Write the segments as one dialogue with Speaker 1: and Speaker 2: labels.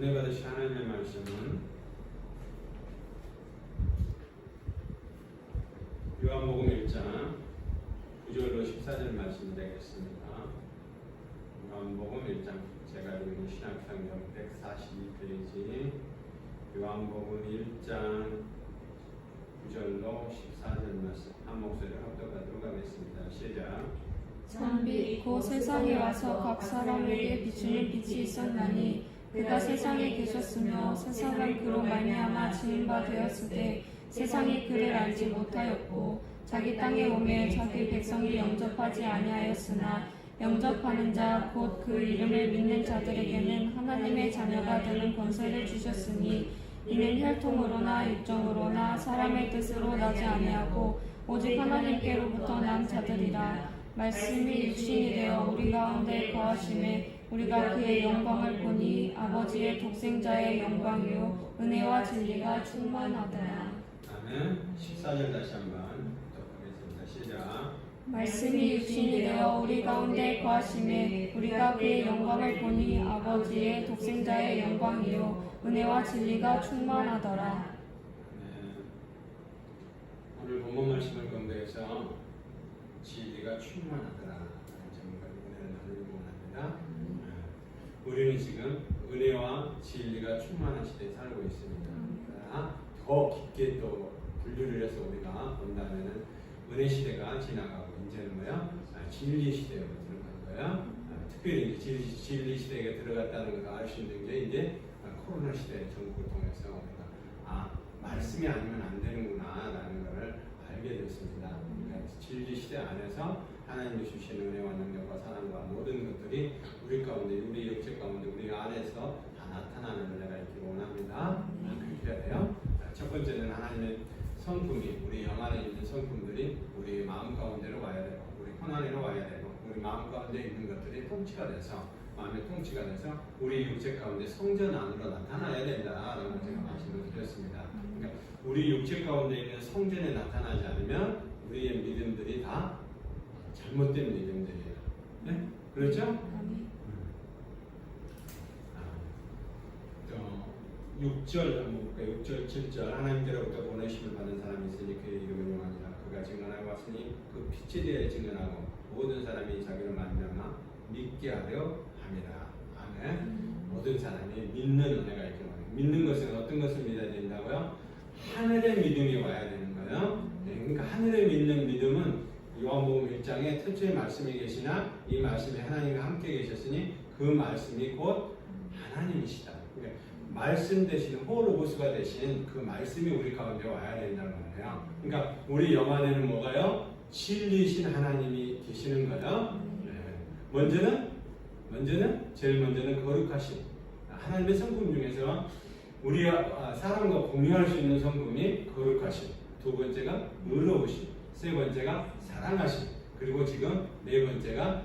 Speaker 1: 은혜 받으신 하나님의 말씀은 요한복음 1장 9절로 14절 말씀이 되겠습니다. 요한복음 1장 제가 읽은 신약성경 142페이지 요한복음 1장 9절로 14절 말씀 한 목소리로 합독하도록 하겠습니다. 시작.
Speaker 2: 참비 곧 세상에 와서 각 사람에게 비추는 빛이 있었나니 그가 세상에 계셨으며 세상은 그로 말미암아 지은 바 되었으되 세상이 그를 알지 못하였고 자기 땅에 오매 자기 백성이 영접하지 아니하였으나 영접하는 자 곧 그 이름을 믿는 자들에게는 하나님의 자녀가 되는 권세를 주셨으니 이는 혈통으로나 육정으로나 사람의 뜻으로 나지 아니하고 오직 하나님께로부터 난 자들이라. 말씀이 육신이 되어 우리 가운데 거하심에 우리가 그의 영광을 보니 아버지의 독생자의 영광이요 은혜와 진리가 충만하더라.
Speaker 1: 아멘. 14절 다시 한번 독하겠습니다. 시작.
Speaker 2: 말씀이 육신이 되어 우리 가운데 거하심에 우리가 그의 영광을 보니 아버지의 독생자의 영광이요 은혜와 진리가 충만하더라.
Speaker 1: 오늘 본문 말씀을 공부해서 진리가 충만하더라. 정말 은혜를 나누기 원합니다. 우리는 지금 은혜와 진리가 충만한 시대에 살고 있습니다. 그러나 더 깊게 또 분류를 해서 우리가 본다면은 은혜 시대가 지나가고 이제는 뭐야? 진리 시대로 들어간 거야. 특별히 진리 시대에 들어갔다는 것을 알 수 있는 게 이제 코로나 시대 전국을 통해서 우리가 말씀이 아니면 안 되는구나라는 것을 알게 됐습니다. 그러니까 진리 시대 안에서 하나님이 주신 은혜와 능력과 사랑과 모든 것들이 우리 가운데, 우리 육체 가운데, 우리 안에서 다 나타나는 은혜가 있기를 원합니다. 그렇게 해야 돼요. 첫 번째는 하나님의 성품이, 우리 영 안에 있는 성품들이 우리 마음 가운데로 와야 되고, 우리 혼 안으로 와야 되고, 우리 마음 가운데 있는 것들이 통치가 돼서, 마음의 통치가 돼서 우리 육체 가운데 성전 안으로 나타나야 된다라고 제가 말씀을 드렸습니다. 그러니까 우리 육체 가운데 있는 성전에 나타나지 않으면 우리의 믿음들이 다 잘못된 믿음들이에요. 네? 그렇죠? 6절 한번 볼까요? 6절 7절 하나님께로부터 보내심을 받은 사람이 있으니 그의 이름은 요한이라. 그가 증언하고 왔으니 그 빛에 대해 증언하고 모든 사람이 자기를 만나나 믿게 하려 함이라. 아멘. 모든 사람이 믿는 은혜가 있기를 원해요. 믿는 것은 어떤 것을 믿어야 된다고요? 하늘의 믿음이 와야 되는 거예요. 네, 그러니까 하늘의 믿는 믿음은 요한복음 1장에 태초에 말씀이 계시나 이 말씀이 하나님과 함께 계셨으니 그 말씀이 곧 하나님이시다. 그러니까 말씀 대신 호로고스가 대신 그 말씀이 우리 가운데 와야 된다는 거예요. 그러니까 우리 영 안에는 뭐가요? 진리신 하나님이 계시는 거예요. 네. 제일 먼저는 거룩하신 하나님의 성품 중에서 우리 사람과 공유할 수 있는 성품이 거룩하신, 두 번째가 의로우신, 세 번째가 사랑하신, 그리고 지금 네 번째가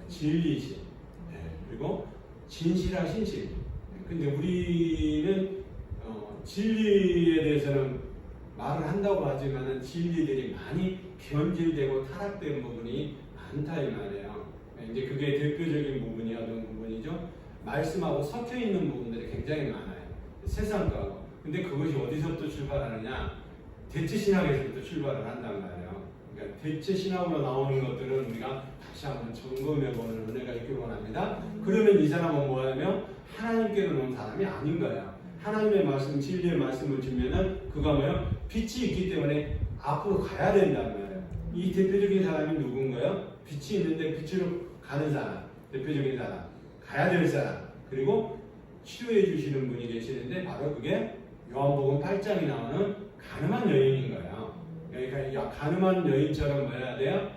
Speaker 1: 진리신, 그리고 진실하신 진리. 근데 우리는 진리에 대해서는 말을 한다고 하지만은 진리들이 많이 변질되고 타락된 부분이 많다 이 말이에요. 이제 그게 대표적인 부분이 어떤 부분이죠? 말씀하고 섞여 있는 부분들이 굉장히 많아요. 세상과. 근데 그것이 어디서부터 출발하느냐? 대체 신학에서부터 출발을 한단 말이에요. 그러니까 대체 신학으로 나오는 것들은 우리가 다시 한번 점검해보는 은혜가 있기를 원합니다. 그러면 이 사람은 뭐냐면 하나님께로 온 사람이 아닌 거야. 하나님의 말씀, 진리의 말씀을 주면은 그가 뭐야? 빛이 있기 때문에 앞으로 가야 된다는 거예요. 이 대표적인 사람이 누군가요? 빛이 있는데 빛으로 가는 사람, 대표적인 사람, 가야 될 사람, 그리고 치료해 주시는 분이 계시는데 바로 그게 요한복음 8장에 나오는 가늠한 여인인 거예요. 그러니까 가늠한 여인처럼 뭐 해야 돼요?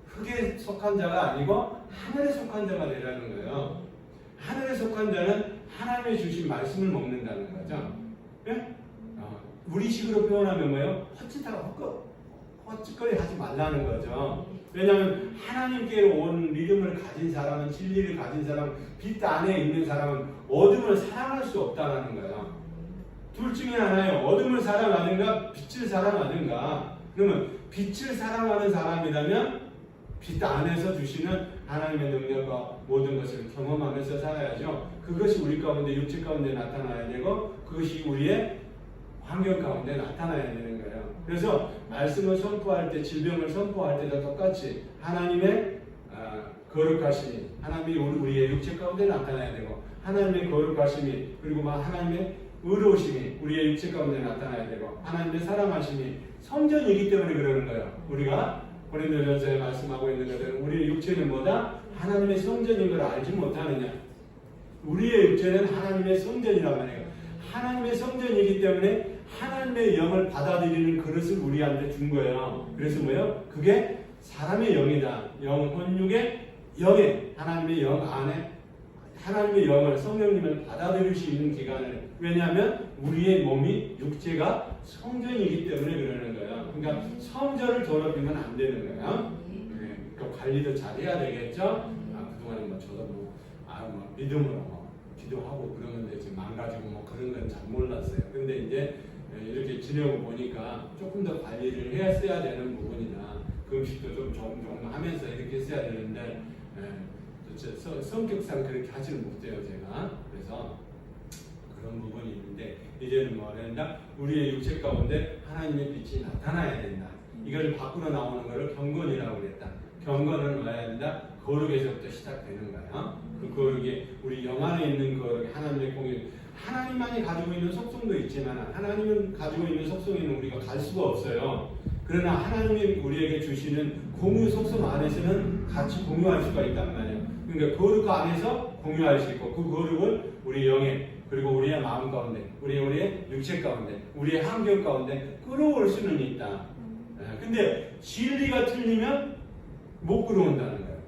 Speaker 1: 흙에 속한 자가 아니고 하늘에 속한 자가 되라는 거예요. 하늘에 속한 자는 하나님의 주신 말씀을 먹는다는 거죠. 예? 우리 식으로 표현하면 뭐예요? 헛짓거리 하지 말라는 거죠. 왜냐하면 하나님께로 온 믿음을 가진 사람은, 진리를 가진 사람, 빛 안에 있는 사람은 어둠을 사랑할 수 없다는 거예요. 둘 중에 하나예요. 어둠을 사랑하는가, 빛을 사랑하는가. 그러면 빛을 사랑하는 사람이라면 빛 안에서 주시는 하나님의 능력과 모든 것을 경험하면서 살아야죠. 그것이 우리 가운데 육체 가운데 나타나야 되고 그것이 우리의 환경 가운데 나타나야 되는 거예요. 그래서 말씀을 선포할 때 질병을 선포할 때도 똑같이 하나님의 거룩하심이 하나님이 우리의 육체 가운데 나타나야 되고 하나님의 거룩하심이 그리고 하나님의 의로우심이 우리의 육체 가운데 나타나야 되고 하나님의 사랑하심이 성전이기 때문에 그러는 거예요. 우리가 고린도전서에 말씀하고 있는 것들은 우리의 육체는 뭐다? 하나님의 성전인 걸 알지 못하느냐. 우리의 육체는 하나님의 성전이란 말이에요. 하나님의 성전이기 때문에 하나님의 영을 받아들이는 그릇을 우리한테 준 거예요. 그래서 뭐예요? 그게 사람의 영이다. 영, 혼육의 영에 하나님의 영 안에 하나님의 영을 성령님을 받아들일 수 있는 기간을 왜냐하면 우리의 몸이 육체가 성전이기 때문에 그러는 거예요. 그러니까 성전을 더럽히면 안 되는 거예요. 네, 그러니까 관리도 잘해야 되겠죠. 그동안에 저도 믿음으로 기도하고 그러는 데 지금 망가지고 그런 건 잘 몰랐어요. 근데 이제 이렇게 지내고 보니까 조금 더 관리를 했어야 되는 부분이나 그 음식도 좀 조금 하면서 이렇게 했어야 되는데 성격상 그렇게 하지는 못해요 제가. 그래서 그런 부분이 있는데 이제는 뭐라 한다? 우리의 육체 가운데 하나님의 빛이 나타나야 된다. 이걸 밖으로 나오는 것을 경건이라고 그랬다. 경건은 뭐야 된다? 거룩에서부터 시작되는 거야. 그 거룩이 우리 영 안에 있는 거룩이 하나님의 공유. 하나님만이 가지고 있는 속성도 있지만 하나님은 가지고 있는 속성에는 우리가 갈 수가 없어요. 그러나 하나님이 우리에게 주시는 공유 속성 안에서는 같이 공유할 수가 있단 말이에요. 그러니까 거룩 안에서 공유할 수 있고 그 거룩을 우리 영에 그리고 우리의 마음 가운데 우리의 육체 가운데 우리의 환경 가운데 끌어올 수는 있다. 근데 진리가 틀리면 못 끌어온다는 거예요.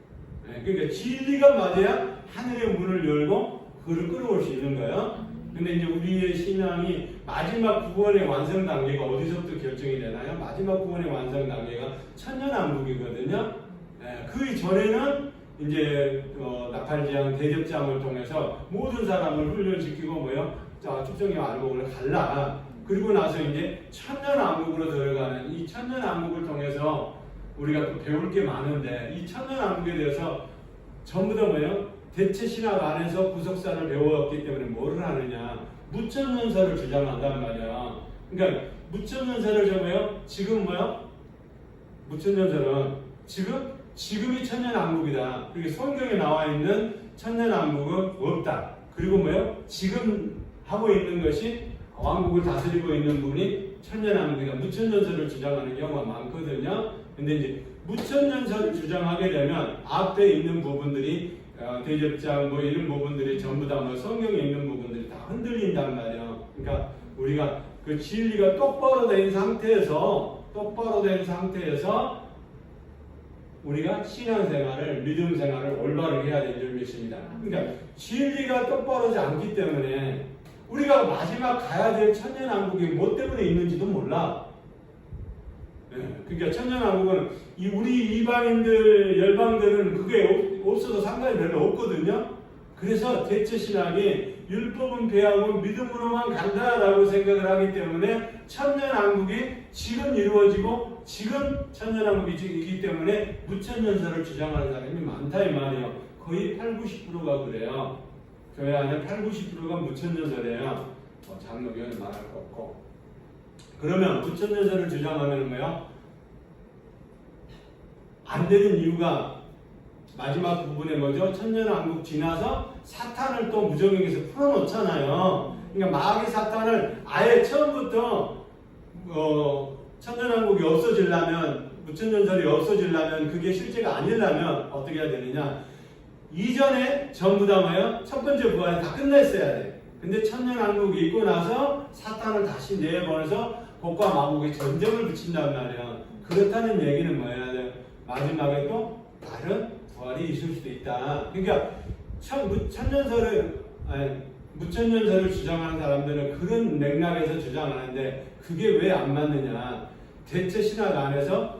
Speaker 1: 그러니까 진리가 맞아야 하늘의 문을 열고 그를 끌어올 수 있는 거예요. 근데 이제 우리의 신앙이 마지막 구원의 완성 단계가 어디서부터 결정이 되나요? 마지막 구원의 완성 단계가 천년왕국이거든요. 그 전에는 이제 나팔지향 대접장을 통해서 모든 사람을 훈련시키고 축정의 왕국을 갈라. 그리고 나서 이제 천년왕국으로 들어가는 이 천년왕국을 통해서 우리가 또 배울 게 많은데 이 천년왕국에 대해서 전부 다 대체 신학 안에서 구속사를 배웠기 때문에 뭐를 하느냐? 무천년설을 주장한단 말이야. 그러니까 무천년설을 지금 무천년설은 지금이 천년왕국이다. 그리고 성경에 나와 있는 천년왕국은 없다. 그리고 지금 하고 있는 것이 왕국을 다스리고 있는 분이 천년왕국이다. 무천년설을 주장하는 경우가 많거든요. 근데 이제 무천년설을 주장하게 되면 앞에 있는 부분들이 대접장 이런 부분들이 전부 다 성경에 있는 부분들이 다 흔들린단 말이야. 그러니까 우리가 그 진리가 똑바로 된 상태에서 우리가 신앙생활을 믿음 생활을 올바르게 해야 되는 줄 믿습니다. 그러니까 진리가 똑바로지 않기 때문에 우리가 마지막 가야 될 천년왕국이 뭐 때문에 있는지도 몰라. 그러니까 천년왕국은 우리 이방인들 열방들은 그게 없어도 상관이 별로 없거든요. 그래서 대체 신학이 율법은 배하고 믿음으로만 간다라고 생각을 하기 때문에 천년왕국이 지금 이루어지고 지금 천년왕국이기 때문에 무천년설을 주장하는 사람이 많다 이 말이에요. 거의 80-90%가 그래요. 교회 안에 80-90%가 무천년설이에요. 장로교회는 말할 거 없고. 그러면 무천년설을 주장하면 안 되는 이유가 마지막 부분에 천년왕국 지나서 사탄을 또 무적행에서 풀어놓잖아요. 그러니까 마귀 사탄을 아예 처음부터 천년왕국이 없어지려면 무천년설이 없어지려면 그게 실제가 아니려면 어떻게 해야 되느냐? 이전에 전부 다 첫 번째 부활이 다 끝냈어야 돼. 근데 천년왕국이 있고 나서 사탄을 다시 내보내서 복과 마귀의 전쟁을 붙인단 말이야. 그렇다는 얘기는 뭐야? 마지막에 또 다른 부활이 있을 수도 있다. 그러니까 무천년설을 주장하는 사람들은 그런 맥락에서 주장하는데 그게 왜 안 맞느냐? 대체 신학 안에서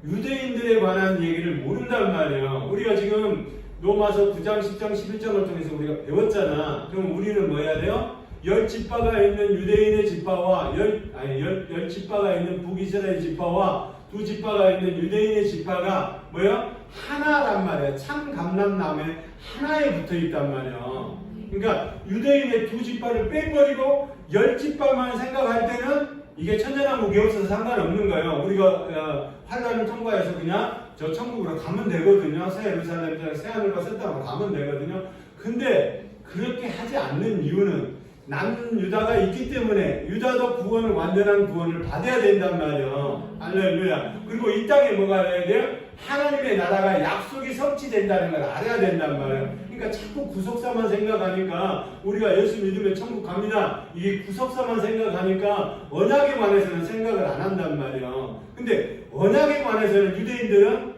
Speaker 1: 유대인들에 관한 얘기를 모른단 말이에요. 우리가 지금 로마서 9장, 10장, 11장을 통해서 우리가 배웠잖아. 그럼 우리는 뭐 해야 돼요? 10지파가 있는 유대인의 지파와 10지파가 있는 북이스라엘 지파와 2지파가 있는 유대인의 지파가 뭐야? 하나란 말이야. 참 감람나무에 하나에 붙어 있단 말이야. 그러니까 유대인의 두 지파를 빼버리고 10지파만 생각할 때는 이게 천연왕국이 없어서 상관없는 거예요. 우리가 환란을 통과해서 그냥 저 천국으로 가면 되거든요. 새 예루살렘, 새 하늘과 새 땅으로 가면 되거든요. 근데 그렇게 하지 않는 이유는 남유다가 있기 때문에 유다도 구원을, 완전한 구원을 받아야 된단 말이에요. 할렐루야. 그리고 이 땅에 뭐가 돼야 돼요? 하나님의 나라가 약속이 성취된다는 걸 알아야 된단 말이에요. 그러니까 자꾸 구속사만 생각하니까 우리가 예수 믿으면 천국 갑니다. 이게 구속사만 생각하니까 언약에 관해서는 생각을 안 한단 말이에요. 근데 언약에 관해서는 유대인들은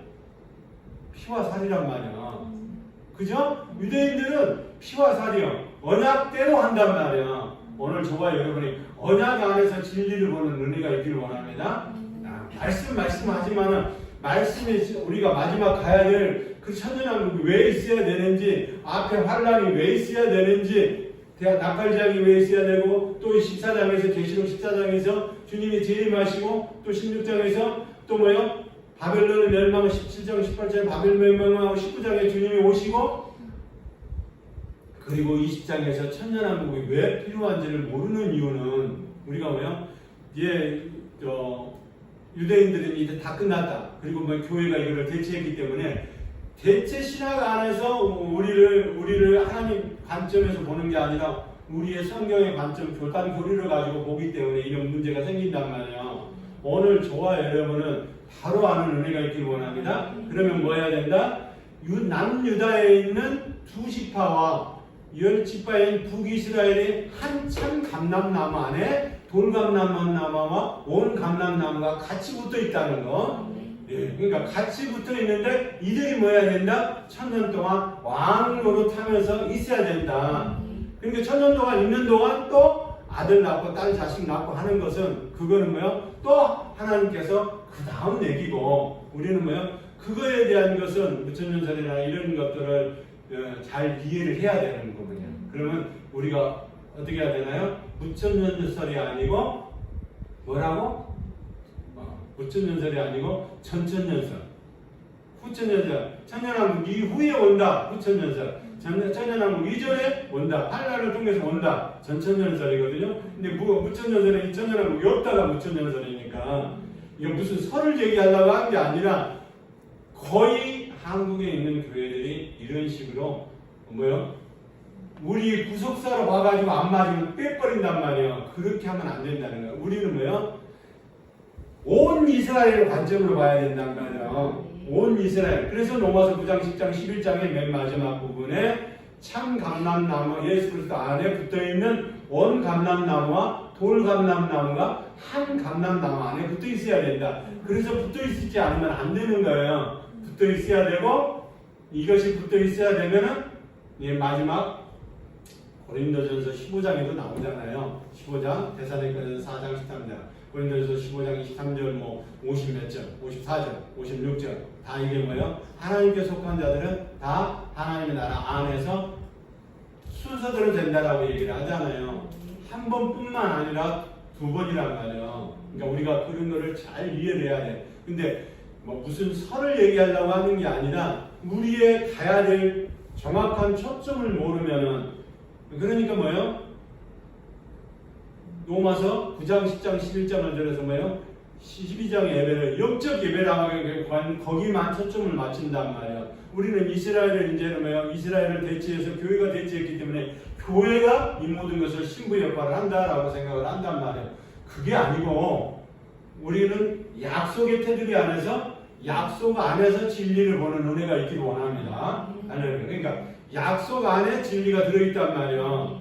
Speaker 1: 피와 살이란 말이야. 그죠? 유대인들은 피와 살이요. 언약대로 한단 말이야. 오늘 저와 여러분이 언약 안에서 진리를 보는 은혜가 있기를 원합니다. 말씀하지만은 말씀이 우리가 마지막 가야 될 그 천년왕국이 왜 있어야 되는지, 앞에 환란이 왜 있어야 되는지, 납갈장이 왜 있어야 되고, 또 14장에서 계시록 14장에서 주님이 재림하시고, 또 16장에서 또 뭐요? 바벨론을 멸망하고 17장 18장에 바벨 멸망하고 19장에 주님이 오시고, 그리고 20장에서 천년왕국이 왜 필요한지를 모르는 이유는 우리가 뭐요? 유대인들은 이제 다 끝났다. 그리고 뭐 교회가 이거를 대체했기 때문에 대체 신학 안에서 우리를 하나님 관점에서 보는 게 아니라 우리의 성경의 관점, 교단 교리를 가지고 보기 때문에 이런 문제가 생긴단 말이에요. 오늘 저와 여러분은 바로 아는 은혜가 있기를 원합니다. 그러면 뭐 해야 된다? 남유다에 있는 두 지파와 10지파인 북이스라엘이 한참 감람나무 안에 돌감람나무와 온 감람나무가 같이 붙어 있다는 거. 예, 그러니까 같이 붙어 있는데 이들이 뭐 해야 된다? 1000년 동안 왕으로 타면서 있어야 된다. 그러니까 1000년 동안 있는 동안 또 아들 낳고 딸 자식 낳고 하는 것은 그거는 뭐요? 또 하나님께서 그 다음 얘기고 우리는 뭐요? 그거에 대한 것은 무천년설이나 이런 것들을 잘 이해를 해야 되는 거거든요. 그러면 우리가 어떻게 해야 되나요? 무천년설이 아니고 뭐라고? 무천년설이 아니고 천천년설. 후천년설. 천년왕국 이후에 온다. 후천년설. 천년왕국 이전에 온다. 환란을 통해서 온다. 전천년설이거든요. 근데 무천년설은 천년왕국이 없다가 무천년설이니까 이거 무슨 설을 얘기하려고 한 게 아니라 거의 한국에 있는 교회들이 이런 식으로 뭐요? 우리 구속사로 와가지고 안 맞으면 빼버린단 말이에요. 그렇게 하면 안 된다는 거예요. 우리는 뭐요? 온 이스라엘을 관점으로 봐야 된단 말이에요. 온 이스라엘. 그래서 로마서 9장, 10장, 11장의 맨 마지막 부분에 참 감람나무, 예수 그리스도 안에 붙어있는 원 감람나무와 돌 감람나무가 한 감람나무 안에 붙어 있어야 된다. 그래서 붙어 있지 않으면 안 되는 거예요. 붙어 있어야 되고 이것이 붙어 있어야 되면은 마지막 고린도전서 15장에도 나오잖아요. 15장, 데살로니가전서 4장 13장, 고린도전서 15장 23절, 50몇 절, 54절, 56절 다 이게 뭐예요? 하나님께 속한 자들은 다 하나님의 나라 안에서 순서대로 된다라고 얘기를 하잖아요. 한 번뿐만 아니라 두 번이란 말이에요. 그러니까 우리가 그런 거를 잘 이해를 해야 돼. 근데 무슨 설을 얘기하려고 하는 게 아니라 우리의 가야 될 정확한 초점을 모르면은 그러니까 뭐예요? 로마서 9장, 10장, 11장을 들어서 뭐예요? 12장 예배를 영적 예배라고 거기만 초점을 맞춘단 말이에요. 우리는 이스라엘을 이제는 뭐예요? 이스라엘을 대체해서 교회가 대체했기 때문에 교회가 이 모든 것을 신부 역할을 한다라고 생각을 한단 말이에요. 그게 아니고 우리는 약속의 테두리 안에서 약속 안에서 진리를 보는 은혜가 있기를 원합니다. 그러니까 약속 안에 진리가 들어있단 말이에요.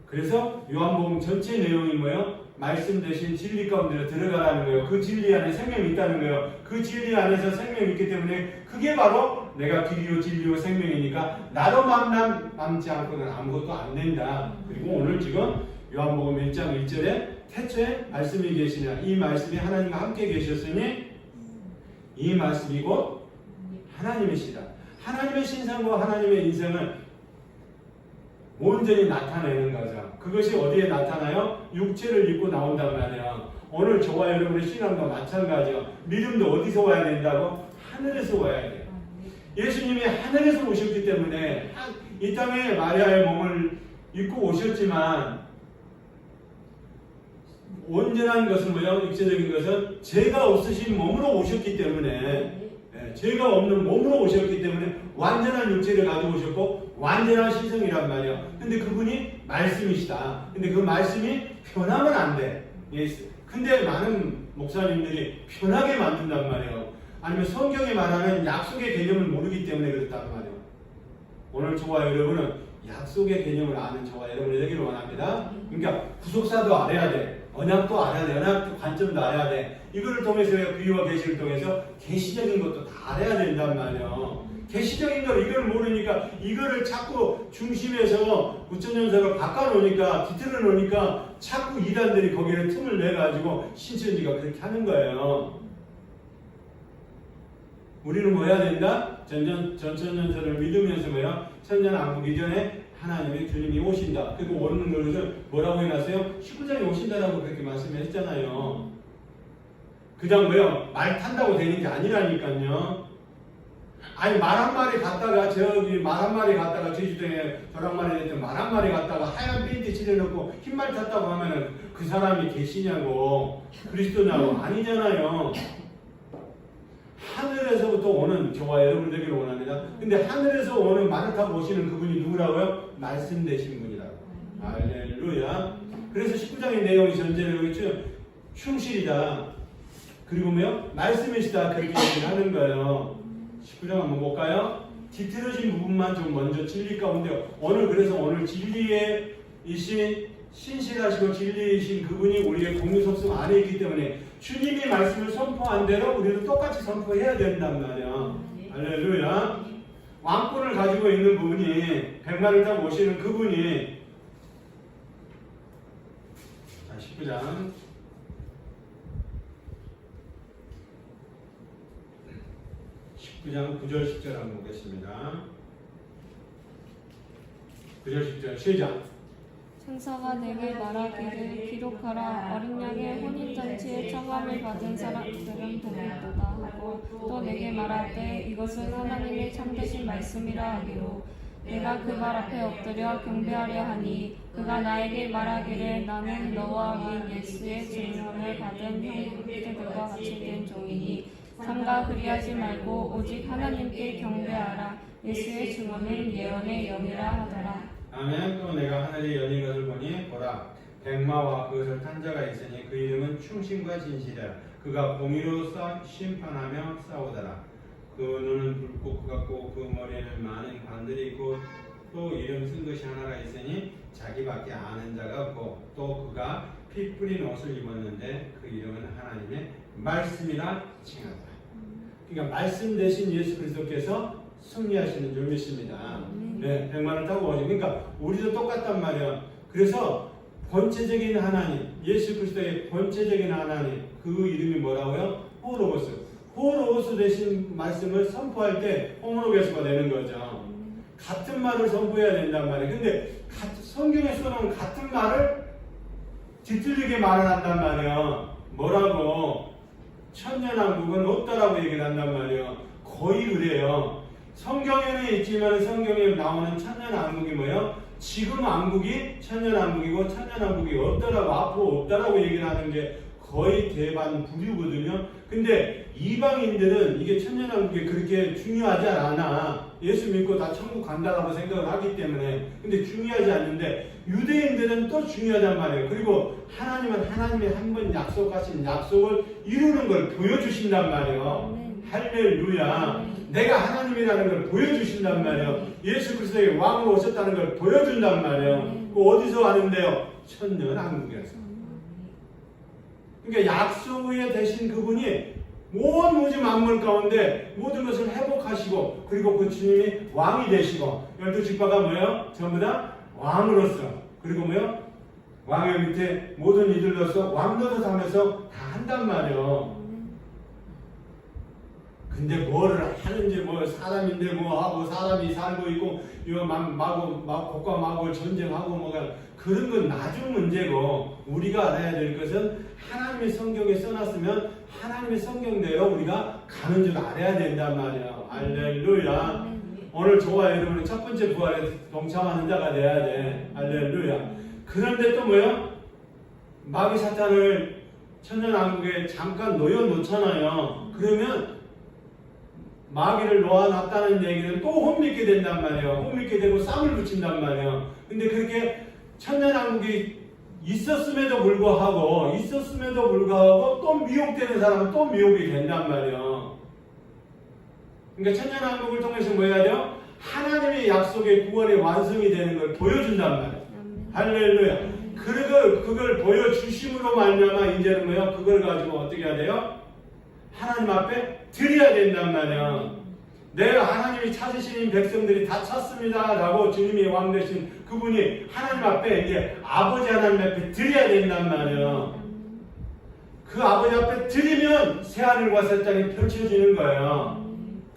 Speaker 1: 그래서 요한복음 전체 내용이 뭐예요? 말씀 대신 진리 가운데 들어가라는 거예요. 그 진리 안에 생명이 있다는 거예요. 그 진리 안에서 생명이 있기 때문에 그게 바로 내가 길이요 진리요 생명이니까 나로 만남지 않고는 아무것도 안 된다. 그리고 오늘 지금 요한복음 1장 1절에 태초에 말씀이 계시냐, 이 말씀이 하나님과 함께 계셨으니 이 말씀이 곧 하나님이시다. 하나님의 신상과 하나님의 인생을 온전히 나타내는 거죠. 그것이 어디에 나타나요? 육체를 입고 나온단 말이에요. 오늘 저와 여러분의 신앙도 마찬가지요. 믿음도 어디서 와야 된다고? 하늘에서 와야 돼요. 예수님이 하늘에서 오셨기 때문에 이 땅에 마리아의 몸을 입고 오셨지만 온전한 것은 뭐예요? 육체적인 것은 죄가 없으신 몸으로 오셨기 때문에 죄가 없는 몸으로 오셨기 때문에 완전한 육체를 가지고 오셨고 완전한 신성이란 말이에요. 근데 그분이 말씀이시다. 근데 그 말씀이 변하면 안 돼. 근데 많은 목사님들이 편하게 만든단 말이에요. 아니면 성경에 말하는 약속의 개념을 모르기 때문에 그렇단 말이에요. 오늘 저와 여러분은 약속의 개념을 아는 저와 여러분이 되기를 원합니다. 그러니까 구속사도 알아야 돼. 언약도 알아야 돼. 언약 관점도 알아야 돼. 이거를 통해서 비유와 계시를 통해서 계시적인 것도 다 알아야 된단 말이에요. 계시적인 걸 이걸 모르니까 이거를 자꾸 중심에서 구천연설을 바꿔놓으니까 뒤틀어 놓으니까 자꾸 이단들이 거기에 틈을 내가지고 신천지가 그렇게 하는 거예요. 우리는 뭐 해야 된다? 전천연설을 믿으면서 뭐야? 천년왕국 이전에 하나님의 주님이 오신다. 그리고 오는 것을 뭐라고 해놨어요? 19장에 오신다라고 그렇게 말씀했잖아요. 그냥 뭐요? 말 탄다고 되는 게 아니라니까요. 아니 말 한 마리 갔다가 저기 말 한 마리 갔다가 제주도에 도랑말이 됐던 말 한 마리 갔다가 하얀 페인트 칠해놓고 흰말 탔다고 하면은 그 사람이 계시냐고 그리스도냐고 아니잖아요. 하늘에서부터 오는 저와 여러분 되기를 원합니다. 근데 하늘에서 오는 말을 타고 오시는 그분이 누구라고요? 말씀 되신 분이라고. 할렐루야. 그래서 19장의 내용이 전제로 그렇죠? 충실이다. 그리고 뭐요? 말씀이시다. 그렇게 얘기를 하는 거예요. 19장 한번 볼까요? 뒤틀어진 부분만 좀 먼저 진리 가운데 오늘 진리의 이신 신실하시고 진리이신 그분이 우리의 공유속성 안에 있기 때문에 주님이 말씀을 선포한 대로 우리도 똑같이 선포해야 된단 말이야. 할렐루야. 왕권을 가지고 있는 분이 백마를 타고 오시는 그분이 자 19장 19장 9절 10절 한번 보겠습니다. 9절 10절 시작.
Speaker 2: 천사가 내게 말하기를 기록하라. 어린 양의 혼인잔치에 청함을 받은 사람들은 복이 있도다 하고 또 내게 말하되 이것은 하나님의 참되신 말씀이라 하기로 내가 그 말 앞에 엎드려 경배하려 하니 그가 나에게 말하기를 나는 너와 윈 예수의 증언을 받은 형제들과 같이 된 종이니 삼가 그리하지 말고 오직 하나님께 경배하라. 예수의 증언은 예언의 영이라 하더라.
Speaker 1: 아멘. 또 내가 하늘의 열린 것을 보니 보라 백마와 그것을 탄 자가 있으니 그 이름은 충신과 진실이라. 그가 공의로 심판하며 싸우더라. 그 눈은 불꽃 같고 그 머리에는 많은 관들이 있고 또 이름 쓴 것이 하나가 있으니 자기밖에 아는 자가 없고 또 그가 피 뿌린 옷을 입었는데 그 이름은 하나님의 말씀이라 칭하더라. 그러니까 말씀 대신 예수 그리스도께서 승리하시는 줄 믿습니다. 네, 백마를 타고 오죠. 그러니까 우리도 똑같단 말이야. 그래서 본체적인 하나님, 예수 그리스도의 본체적인 하나님, 그 이름이 뭐라고요? 호로고스. 호로고스 대신 말씀을 선포할 때 호모로게스가 되는 거죠. 같은 말을 선포해야 된단 말이에요. 근데 성경에서는 같은 말을 뒤틀리게 말을 한단 말이에요. 뭐라고? 천년왕국은 없다라고 얘기를 한단 말이에요. 거의 그래요. 성경에는 있지만 성경에 나오는 천년왕국이 뭐예요? 지금 왕국이 천년왕국이고 천년왕국이 없다라고 앞으로 없다라고 얘기를 하는 게 거의 대반 부류거든요. 근데 이방인들은 이게 천년왕국이 그렇게 중요하지 않아. 예수 믿고 다 천국 간다라고 생각을 하기 때문에. 근데 중요하지 않는데 유대인들은 또 중요하단 말이에요. 그리고 하나님은 하나님이 한 번 약속하신 약속을 이루는 걸 보여주신단 말이에요. 할렐루야. 내가 하나님이라는 걸 보여주신단 말이에요. 예수 그리스도의 왕으로 오셨다는 걸 보여준단 말이에요. 그 어디서 하는데요? 천년왕국에서. 그러니까 약속에 대신 그분이 온 우주 만물 가운데 모든 것을 회복하시고 그리고 그 주님이 왕이 되시고 12지파가 뭐예요? 전부 다 왕으로서 그리고 뭐예요? 왕의 밑에 모든 이들로서 왕노릇 하면서 다 한단 말이에요. 근데 뭐를 하는지 뭐 사람인데 뭐 하고 사람이 살고 있고 이거 마구 복과 마구 전쟁하고 뭐가 그런 건 나중 문제고 우리가 알아야 될 것은 하나님의 성경에 써놨으면 하나님의 성경대로 우리가 가는 줄 알아야 된단 말이야. 할렐루야. 오늘 저와 여러분은 첫 번째 부활에 동참하는 자가 돼야 돼. 할렐루야. 그런데 또 뭐요? 마귀 사탄을 천년왕국에 잠깐 놓여놓잖아요. 그러면 마귀를 놓아놨다는 얘기는 또 혼미게 된단 말이에요. 혼미게 되고 쌈을 붙인단 말이에요. 근데 그렇게 천년왕국이 있었음에도 불구하고 또 미혹되는 사람은 또 미혹이 된단 말이에요. 그러니까 천년왕국을 통해서 뭐 해야 돼요? 하나님의 약속의 구원의 완성이 되는 걸 보여준단 말이에요. 할렐루야. 그걸 보여주심으로 말미암아 이제는 뭐요? 그걸 가지고 어떻게 해야 돼요? 하나님 앞에 드려야 된단 말이야. 내가 하나님이 찾으신 백성들이 다 찾습니다 라고 주님이 왕 되신 그분이 하나님 앞에 이제 아버지 하나님 앞에 드려야 된단 말이야. 그 아버지 앞에 드리면 새하늘과 새 땅이 펼쳐지는 거예요.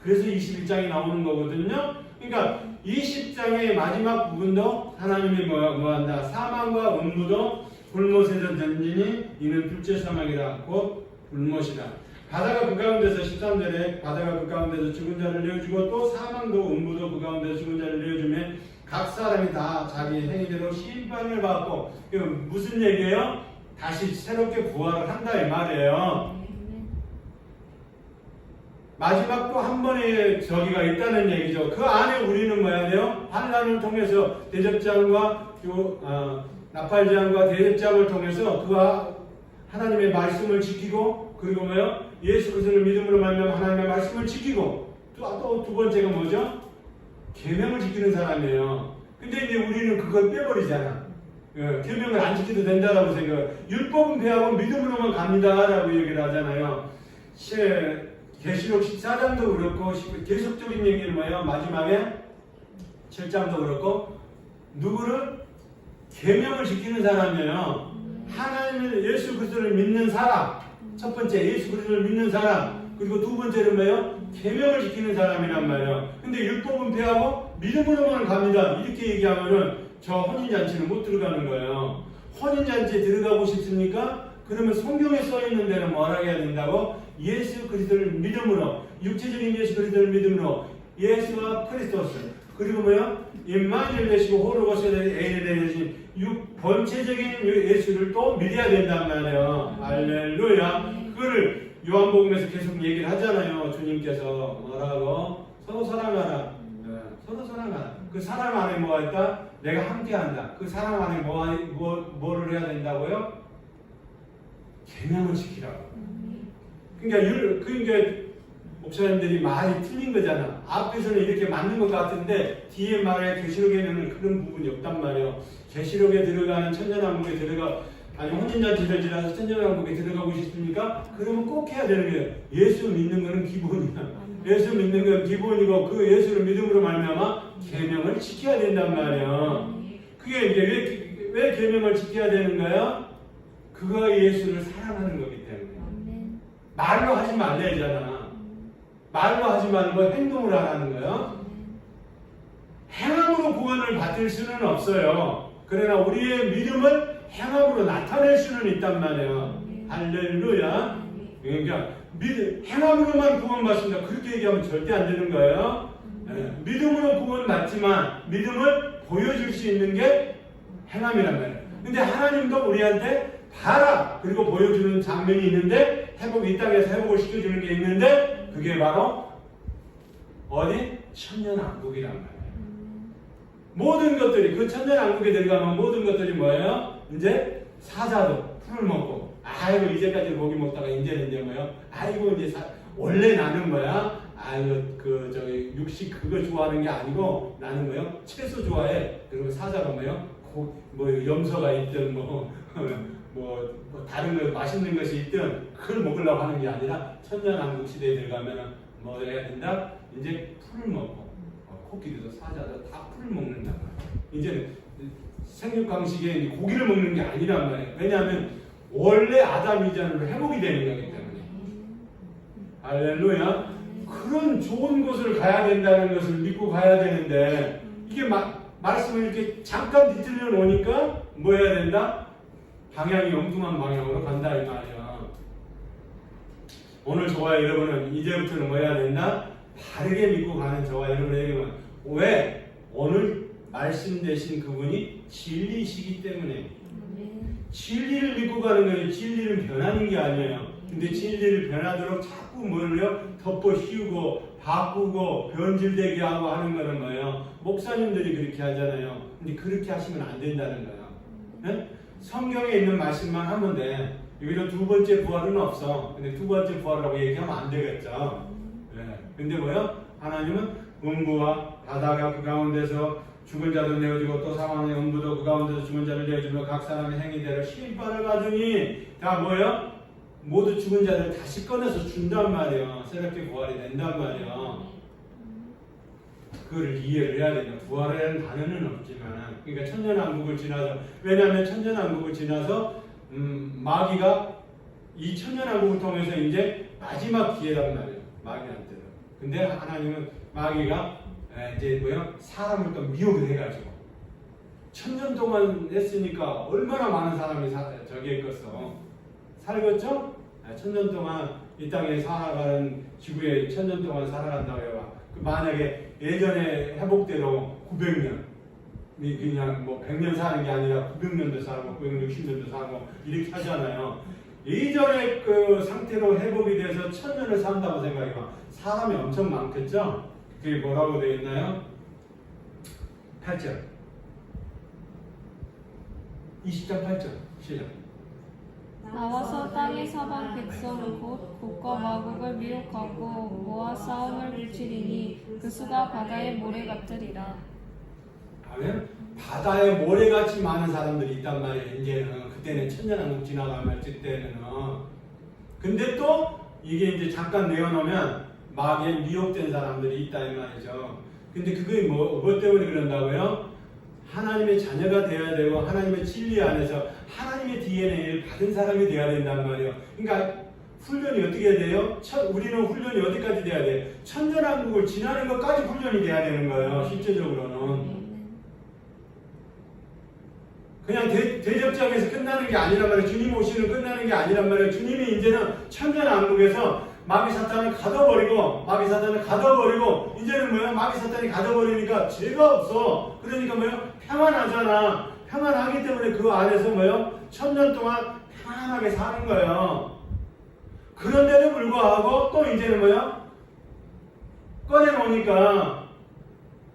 Speaker 1: 그래서 21장이 나오는 거거든요. 그러니까 20장의 마지막 부분도 하나님이 뭐한다? 사망과 음부도 불못에서 던지니 이는 둘째 사망이라 곧 불못이다. 바다가 그 가운데서 13절에 바다가 그 가운데서 죽은 자를 내어주고 또 사망도 음부도 그 가운데서 죽은 자를 내어주면 각 사람이 다 자기 행위대로 심판을 받고 이거 무슨 얘기예요? 다시 새롭게 부활을 한다 이 말이에요. 마지막 또 한 번의 저기가 있다는 얘기죠. 그 안에 우리는 뭐 해야 돼요? 환난을 통해서 대접장과 나팔장과 대접장을 통해서 그 하나님의 말씀을 지키고 그리고 뭐요? 예수 그리스도를 믿음으로 말미암아 하나님의 말씀을 지키고 또 두 번째가 뭐죠? 계명을 지키는 사람이에요. 근데 이제 우리는 그걸 빼버리잖아. 계명을 안 지켜도 된다라고 생각. 율법은 배하고 믿음으로만 갑니다라고 얘기를 하잖아요. 계시록 14장도 그렇고 계속적인 얘기는 뭐예요? 마지막에 7장도 그렇고 누구를? 계명을 지키는 사람이에요. 하나님을 예수 그리스도를 믿는 사람. 첫 번째 예수 그리스도를 믿는 사람. 그리고 두 번째는 뭐예요? 계명을 지키는 사람이란 말이에요. 근데 율법은 배하고 믿음으로만 갑니다. 이렇게 얘기하면은 저 혼인잔치는 못 들어가는 거예요. 혼인잔치에 들어가고 싶습니까? 그러면 성경에 써 있는 대로 뭐라 해야 된다고? 예수 그리스도를 믿음으로, 육체적인 예수 그리스도를 믿음으로, 예수와 크리스토스, 그리고 뭐요? 임마누엘 되시고 호로고스에 대신 본체적인 예수를 또 믿어야 된단 말이에요. 할렐루야. 그거를 요한복음에서 계속 얘기를 하잖아요. 주님께서 뭐라고? 서로 사랑하라. 서로 사랑하라. 그 사랑 안에 뭐가 있다? 내가 함께한다. 그 사랑 안에 뭐를 해야 된다고요? 계명을 지키라고. 그러니까 목사님들이 말이 틀린 거잖아. 앞에서는 이렇게 맞는 것 같은데 뒤에 말에 계시록에는 그런 부분이 없단 말이에요. 계시록에 들어가는 천년왕국에 아니 혼인잔치를 지나서 천년왕국에 들어가고 싶습니까? 그러면 꼭 해야 되는 거예요. 예수 믿는 거는 기본이야. 예수 믿는 건 기본이고 그 예수를 믿음으로 말미암아 계명을 지켜야 된단 말이에요. 그게 이제 왜 계명을 지켜야 되는 거야? 그가 예수를 사랑하는 거기 때문에. 말로 하지 말래잖아. 말로 하지 말고 행동으로 하라는 거예요. 행함으로 구원을 받을 수는 없어요. 그러나 우리의 믿음을 행함으로 나타낼 수는 있단 말이에요. 할렐루야. 그러니까 행함으로만 구원받습니다. 그렇게 얘기하면 절대 안 되는 거예요. 믿음으로 구원받지만 믿음을 보여줄 수 있는 게 행함이란 말이에요. 근데 하나님도 우리한테 봐라 그리고 보여주는 장면이 있는데 이 땅에서 회복을 시켜주는 게 있는데 그게 바로 어디? 천년왕국이란 말이에요. 모든 것들이 그 천년왕국에 들어가면 모든 것들이 뭐예요? 이제 사자도 풀을 먹고 아이고 이제까지 고기 먹다가 이제는 이제 뭐예요? 아이고 이제 원래 나는 뭐야? 아이고 육식 그거 좋아하는 게 아니고 나는 뭐예요? 채소 좋아해. 그리고 사자가 뭐예요? 뭐 염소가 있든 다른 거 맛있는 것이 있든 그걸 먹으려고 하는 게 아니라 천년왕국 시대에 들어가면 뭐 해야 된다? 이제 풀을 먹고 코끼리도 사자도 다 풀을 먹는다. 이제는 생육강식에 고기를 먹는 게 아니란 말이에요. 왜냐하면 원래 아담 이전으로 회복이 되는 거기 때문에. 할렐루야. 그런 좋은 곳을 가야 된다는 것을 믿고 가야 되는데 이게 말씀을 이렇게 잠깐 뒤틀려 놓으니까 뭐 해야 된다? 방향이 엉뚱한 방향으로 간다 이 말이야. 오늘 저와 여러분은 이제부터는 뭐 해야 된다? 바르게 믿고 가는 저와 여러분에게는 왜? 오늘 말씀되신 그분이 진리시기 때문에 진리를 믿고 가는 거예요. 진리는 변하는 게 아니에요. 근데 진리를 변하도록 자꾸 뭐를요? 덮어 씌우고 바꾸고 변질되게 하고 하는 거는 뭐예요? 목사님들이 그렇게 하잖아요. 근데 그렇게 하시면 안 된다는 거예요. 네? 성경에 있는 말씀만 하면 돼. 여기는 두 번째 부활은 없어. 근데 두 번째 부활이라고 얘기하면 안 되겠죠. 네. 근데 뭐요? 하나님은 음부와 바다가 그 가운데서 죽은 자도 내어주고 또 사망의 음부도 그 가운데서 죽은 자를 내어주며 각 사람의 행위대로 심판을 받으니 다 뭐예요? 모두 죽은 자를 다시 꺼내서 준단 말이에요. 새롭게 부활이 된단 말이에요. 그걸 이해를 해야 된다. 부활이라는 단어는 없지만 그러니까 천년왕국을 지나서 왜냐하면 천년왕국을 지나서 마귀가 이 천년왕국을 통해서 이제 마지막 기회란 말이에요. 마귀한테는. 근데 하나님은 마귀가 이제 뭐야? 사람을 또 미혹을 해가지고 1000년 동안 했으니까 얼마나 많은 사람이 저기 했겠어. 살겠죠? 1000년 동안 이 땅에 살아가는 지구에 1000년 동안 살아간다고 해봐. 만약에 예전에 회복대로 900년 그냥 뭐 100년 사는 게 아니라 900년도 살고 960년도 살고 이렇게 하잖아요. 예전에 그 상태로 회복이 돼서 1000년을 산다고 생각해봐. 사람이 엄청 많겠죠? 그게 뭐라고 되어 있나요? 8절 20장 8절 시작.
Speaker 2: 나와서 땅의 사방 백성 곧 국과 마국을 미혹하고 모아 싸움을 붙이리니 그 수가 바다의 모래 같으리라.
Speaker 1: 아멘. 바다에 모래같이 많은 사람들이 있단 말이에요. 이제는 그때는 천년왕국 지나가면 그때는 근데 또 이게 이제 잠깐 내어놓으면 마귀에 미혹된 사람들이 있다 이 말이죠. 근데 그게 뭐 때문에 그런다고요? 하나님의 자녀가 되어야 되고 하나님의 진리 안에서 하나님의 DNA를 받은 사람이 되어야 된단 말이에요. 그러니까 훈련이 어떻게 해야 돼요? 우리는 훈련이 어디까지 돼야 돼요? 천년왕국을 지나는 것까지 훈련이 돼야 되는 거예요. 실제적으로는. 그냥 대접장에서 끝나는 게 아니란 말이에요. 주님 오시는 끝나는 게 아니란 말이에요. 주님이 이제는 천년왕국에서 마귀 사탄을 가둬버리고 이제는 뭐야? 마귀 사탄이 가둬버리니까 죄가 없어. 그러니까 뭐야? 평안하잖아. 평안하기 때문에 그 안에서 뭐요? 1000년 동안 평안하게 사는 거예요. 그런데도 불구하고 또 이제는 뭐야? 꺼내놓으니까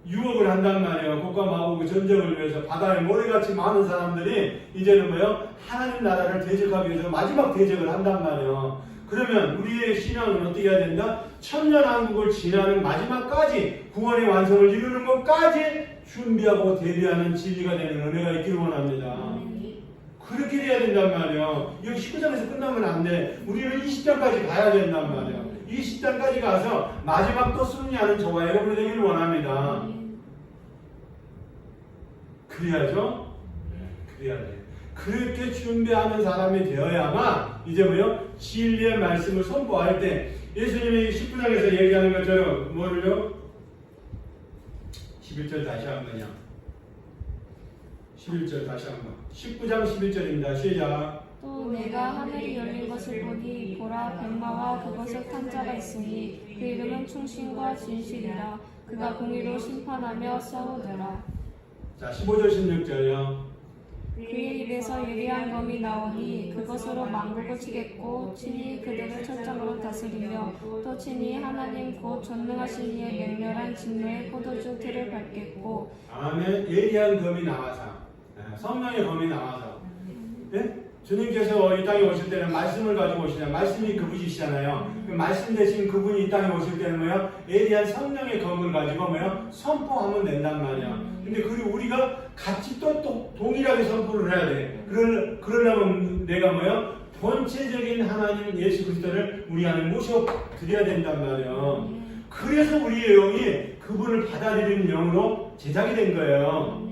Speaker 1: 유혹을 한단 말이에요. 국가 마법의 전쟁을 위해서 바다에 모래같이 많은 사람들이 이제는 뭐요? 하나님 나라를 대적하기 위해서 마지막 대적을 한단 말이에요. 그러면 우리의 신앙은 어떻게 해야 된다? 천년왕국을 지나는 마지막까지 구원의 완성을 이루는 것까지 준비하고 대비하는 진리가 되는 은혜가 있기를 원합니다. 그렇게 돼야 된단 말이에요. 여기 19장에서 끝나면 안 돼. 우리는 20장까지 가야 된단 말이에요. 20장까지 가서 마지막 또 승리하는 저와 여러분이 되기를 원합니다. 그래야죠? 그래야 돼. 그렇게 준비하는 사람이 되어야만 이제 뭐요? 진리의 말씀을 선포할 때 예수님이 19장에서 얘기하는 것처럼 뭐를요? 11절 다시 한번요. 11절 다시 한번. 19장 11절입니다. 시작.
Speaker 2: 또 내가 하늘이 열린 것을 보니 보라 백마와 그것을 탄 자가 있으니 그 이름은 충신과 진실이라. 그가 공의로 심판하며 싸우더라.
Speaker 1: 자 15절 16절요.
Speaker 2: 그의 입에서 예리한 검이 나오니 그것으로 만국을 치겠고 친히 그들을 철장으로 다스리며 또 친히 하나님 곧 전능하신 이의 맹렬한 진노의 포도주 틀을 밟겠고. 아멘.
Speaker 1: 예리한 검이 나와서 성령의 검이 나와서 네? 주님께서 이 땅에 오실 때는 말씀을 가지고 오시잖아요. 말씀이 그분이시잖아요. 그 말씀 대신 그분이 이 땅에 오실 때는 뭐요? 예리한 성령의 검을 가지고 뭐요? 선포하면 된단 말이야. 근데 그리고 우리가 같이 또 동일하게 선포를 해야 돼. 그러려면 내가 뭐요? 본체적인 하나님 예수 그리스도를 우리 안에 모셔드려야 된단 말이야. 그래서 우리의 영이 그분을 받아들이는 영으로 제작이 된 거예요.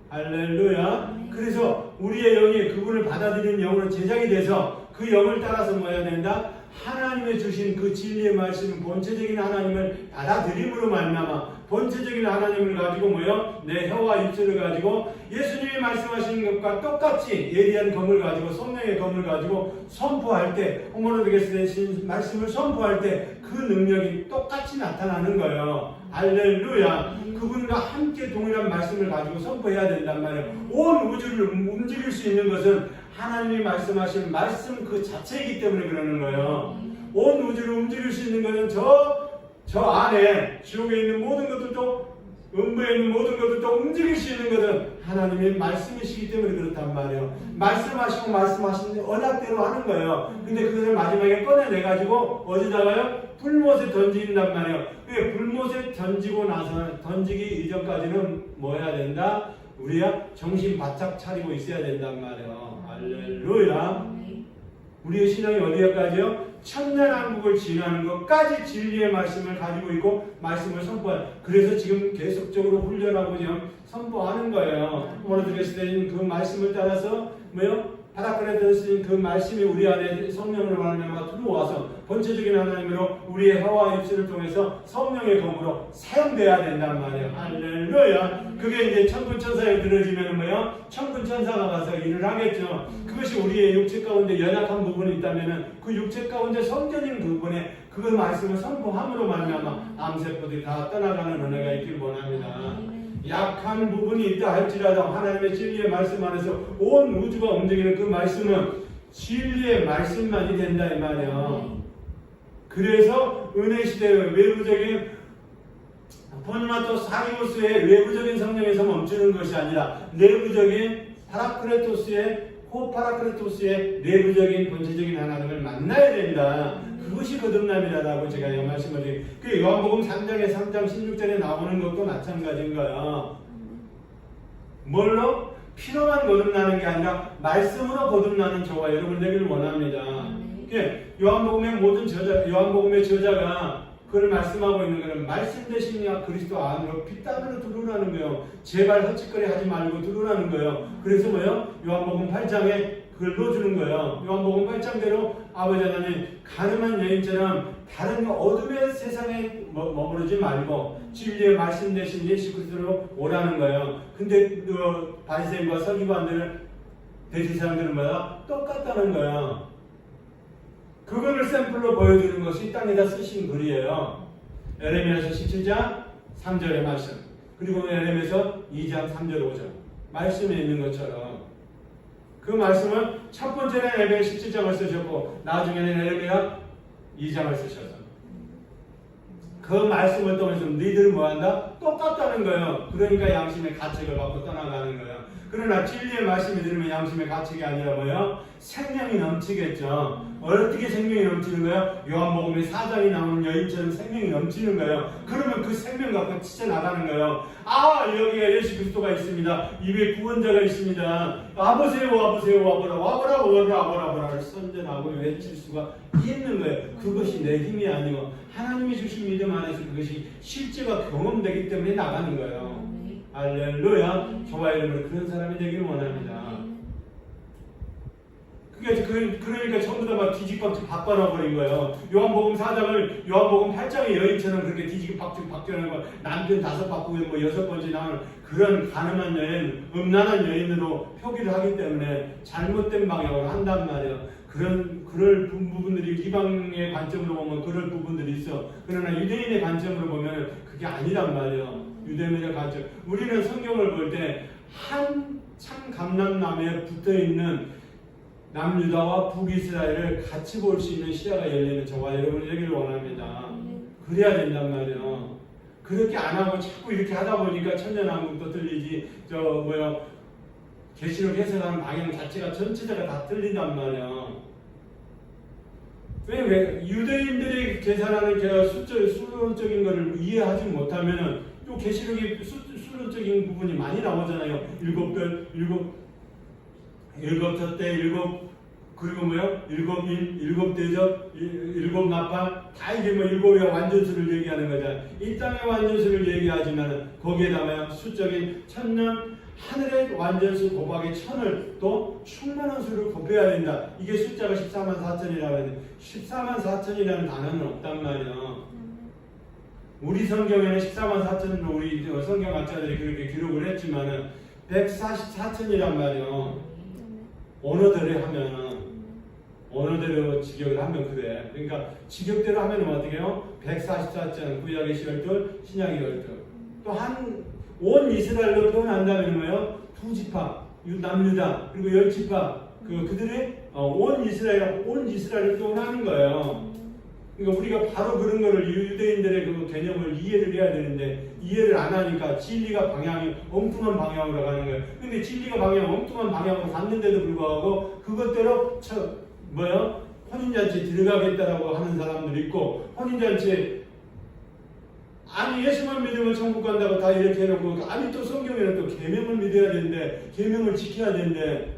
Speaker 1: 할렐루야. 그래서 우리의 영이 그분을 받아들이는 영으로 제작이 돼서 그 영을 따라서 뭐 해야 된다? 하나님의 주신 그 진리의 말씀, 본체적인 하나님을 받아들임으로 말미암아 본체적인 하나님을 가지고 뭐요? 내 혀와 입술을 가지고 예수님이 말씀하시는 것과 똑같이 예리한 검을 가지고 성령의 검을 가지고 선포할 때, 호모로드게스 대신 말씀을 선포할 때 그 능력이 똑같이 나타나는 거예요. 할렐루야. 그분과 함께 동일한 말씀을 가지고 선포해야 된단 말이에요. 온 우주를 움직일 수 있는 것은 하나님이 말씀하신 말씀 그 자체이기 때문에 그러는 거예요. 온 우주를 움직일 수 있는 것은 저 안에 지옥에 있는 모든 것들도, 음부에 있는 모든 것들도 움직일 수 있는 것은 하나님의 말씀이시기 때문에 그렇단 말이에요. 말씀하시고 말씀하신 언약대로 하는 거예요. 근데 그것을 마지막에 꺼내내가지고 어디다가요? 불못에 던진단 말이에요. 불못에 던지고 나서, 던지기 이전까지는 뭐 해야 된다? 우리야 정신 바짝 차리고 있어야 된단 말이에요. 할렐루야. 우리의 신앙이 어디까지요? 천년왕국을 지나는 것까지 진리의 말씀을 가지고 있고 말씀을 선포하는. 그래서 지금 계속적으로 훈련하고 지금 선포하는 거예요. 오늘드렸을 때는 그 말씀을 따라서 뭐요? 바닥권에 들었으니 그 말씀이 우리 안에 성령으로 말미암아 들어와서 본체적인 하나님으로 우리의 혀와 입술을 통해서 성령의 검으로 사용돼야 된단 말이에요. 할렐루야. 그게 이제 천군 천사에 들어지면 뭐요? 천군 천사가 가서 일을 하겠죠. 그것이 우리의 육체 가운데 연약한 부분이 있다면은 그 육체 가운데 성전인 부분에 그 말씀을 선포함으로 말미암아 암세포들이 다 떠나가는 은혜가 있길 원합니다. 약한 부분이 있다 할지라도 하나님의 진리의 말씀 안에서 온 우주가 움직이는 그 말씀은 진리의 말씀만이 된다 이 말이에요. 그래서 은혜 시대의 외부적인 포니마토 사리우스의 외부적인 성령에서 멈추는 것이 아니라 내부적인 파라크레토스의 호파라크레토스의 내부적인 본체적인 하나님을 만나야 된다. 그것이 거듭남이라고 제가 이 말씀을 드려요. 그 요한복음 3장에 3장 16절에 나오는 것도 마찬가지인 거예요. 뭘로? 피로만 거듭나는 게 아니라 말씀으로 거듭나는 저와 여러분 되기를 원합니다. 요한복음의 모든 요한복음의 저자가 그걸 말씀하고 있는 것은 말씀 대신이야 그리스도 안으로 피땀으로 들어오라는 거예요. 제발 헛짓거리 하지 말고 들어오라는 거예요. 그래서 뭐요? 요한복음 8장에 그걸 넣어주는 거예요. 요한복음 8장대로 아버지 하나님 가늠한 여인처럼 다른 어둠의 세상에 머무르지 말고 진리의 말씀 대신 예수 그리스도로 오라는 거예요. 근데 바리새인과 서기관들은 대지 사람들은 뭐야? 똑같다는 거예요. 그거를 샘플로 보여주는 것이 이 땅에다 쓰신 글이에요. 에레미야서 17장 3절의 말씀, 그리고 에레미야서 2장 3절 5절 말씀에 있는 것처럼 그 말씀을 첫 번째는 에레미야 17장을 쓰셨고 나중에는 에레미야 2장을 쓰셔서 그 말씀을 통해서 너희들은 뭐한다? 똑같다는 거예요. 그러니까 양심의 가책을 받고 떠나가는 거예요. 그러나 진리의 말씀이 들으면 양심의 가책이 아니라 뭐예요? 생명이 넘치겠죠. 어떻게 생명이 넘치는 거예요? 요한복음에 4장이 나오는 여인처럼 생명이 넘치는 거예요. 그러면 그 생명 갖고 치쳐나가는 거예요. 아, 여기가 예수 그리스도가 있습니다. 입에 구원자가 있습니다. 와보세요, 와보세요, 와보라, 와보라, 와보라, 와보라를 선전하고 외칠 수가 있는 거예요. 그것이 내 힘이 아니고 하나님이 주신 믿음 안에서 그것이 실제가 경험되기 때문에 나가는 거예요. 할렐루야. 저와 여러분 그런 사람이 되길 원합니다. 그러니까 전부 다 막 뒤집박죽 바꿔놔버린 거예요. 요한복음 4장을 요한복음 8장의 여인처럼 그렇게 뒤집박죽 바뀌어놓은 거 남편 5 바꾸고 뭐 6번째 나오는 그런 가늠한 여인, 음란한 여인으로 표기를 하기 때문에 잘못된 방향으로 한단 말이에요. 그럴 부분들이 이방의 관점으로 보면 그럴 부분들이 있어. 그러나 유대인의 관점으로 보면 그게 아니란 말이에요. 유대인의 관점. 우리는 성경을 볼 때 한참 감람나무에 붙어있는 남유다와 북이스라엘을 같이 볼 수 있는 시야가 열리는 저와 여러분이 되기를 원합니다. 그래야 된단 말이에요. 그렇게 안 하고 자꾸 이렇게 하다 보니까 천년왕국도 틀리지 계시록 해석하는 방향 자체가 전체가 다 틀린단 말이에요. 왜 유대인들이 계산하는 수론적인 것을 이해하지 못하면은 또 계시록의 수론적인 부분이 많이 나오잖아요. 7별, 7 첫대, 7 그리고 뭐요? 7 대접, 7 나팔 다 이게 뭐 7의 완전수를 얘기하는 거잖아요. 이 땅의 완전수를 얘기하지만 거기에다가 수적인 천년 하늘의 완전수 곱하기 1000을 또 충만한 수를 곱해야 된다. 이게 숫자가 14만 4천이라고 하는데 14만 4천이라는 단어는 없단 말이야. 우리 성경에는 14만 4천으로 우리 성경학자들이 그렇게 기록을 했지만은 144천이란 말이야. 언어대로 하면은 언어대로 직역을 하면 그래. 그러니까 직역대로 하면 어떻게 해요? 144천 구약의 12, 신약의 12. 또 온 이스라엘로 표현한다면 뭐예요? 두 지파, 남유다 그리고 10지파 그들의 온 이스라엘을 표현하는 거예요. 그러니까 우리가 바로 그런 거를 유대인들의 그 개념을 이해를 해야 되는데 이해를 안 하니까 진리가 방향이 엉뚱한 방향으로 가는 거예요. 근데 진리가 엉뚱한 방향으로 갔는데도 불구하고 그것대로 혼인잔치에 들어가겠다라고 하는 사람들이 있고 혼인잔치에 아니 예수만 믿으면 천국 간다고 다 이렇게 해놓고 아니 또 성경에는 또 계명을 믿어야 되는데 계명을 지켜야 되는데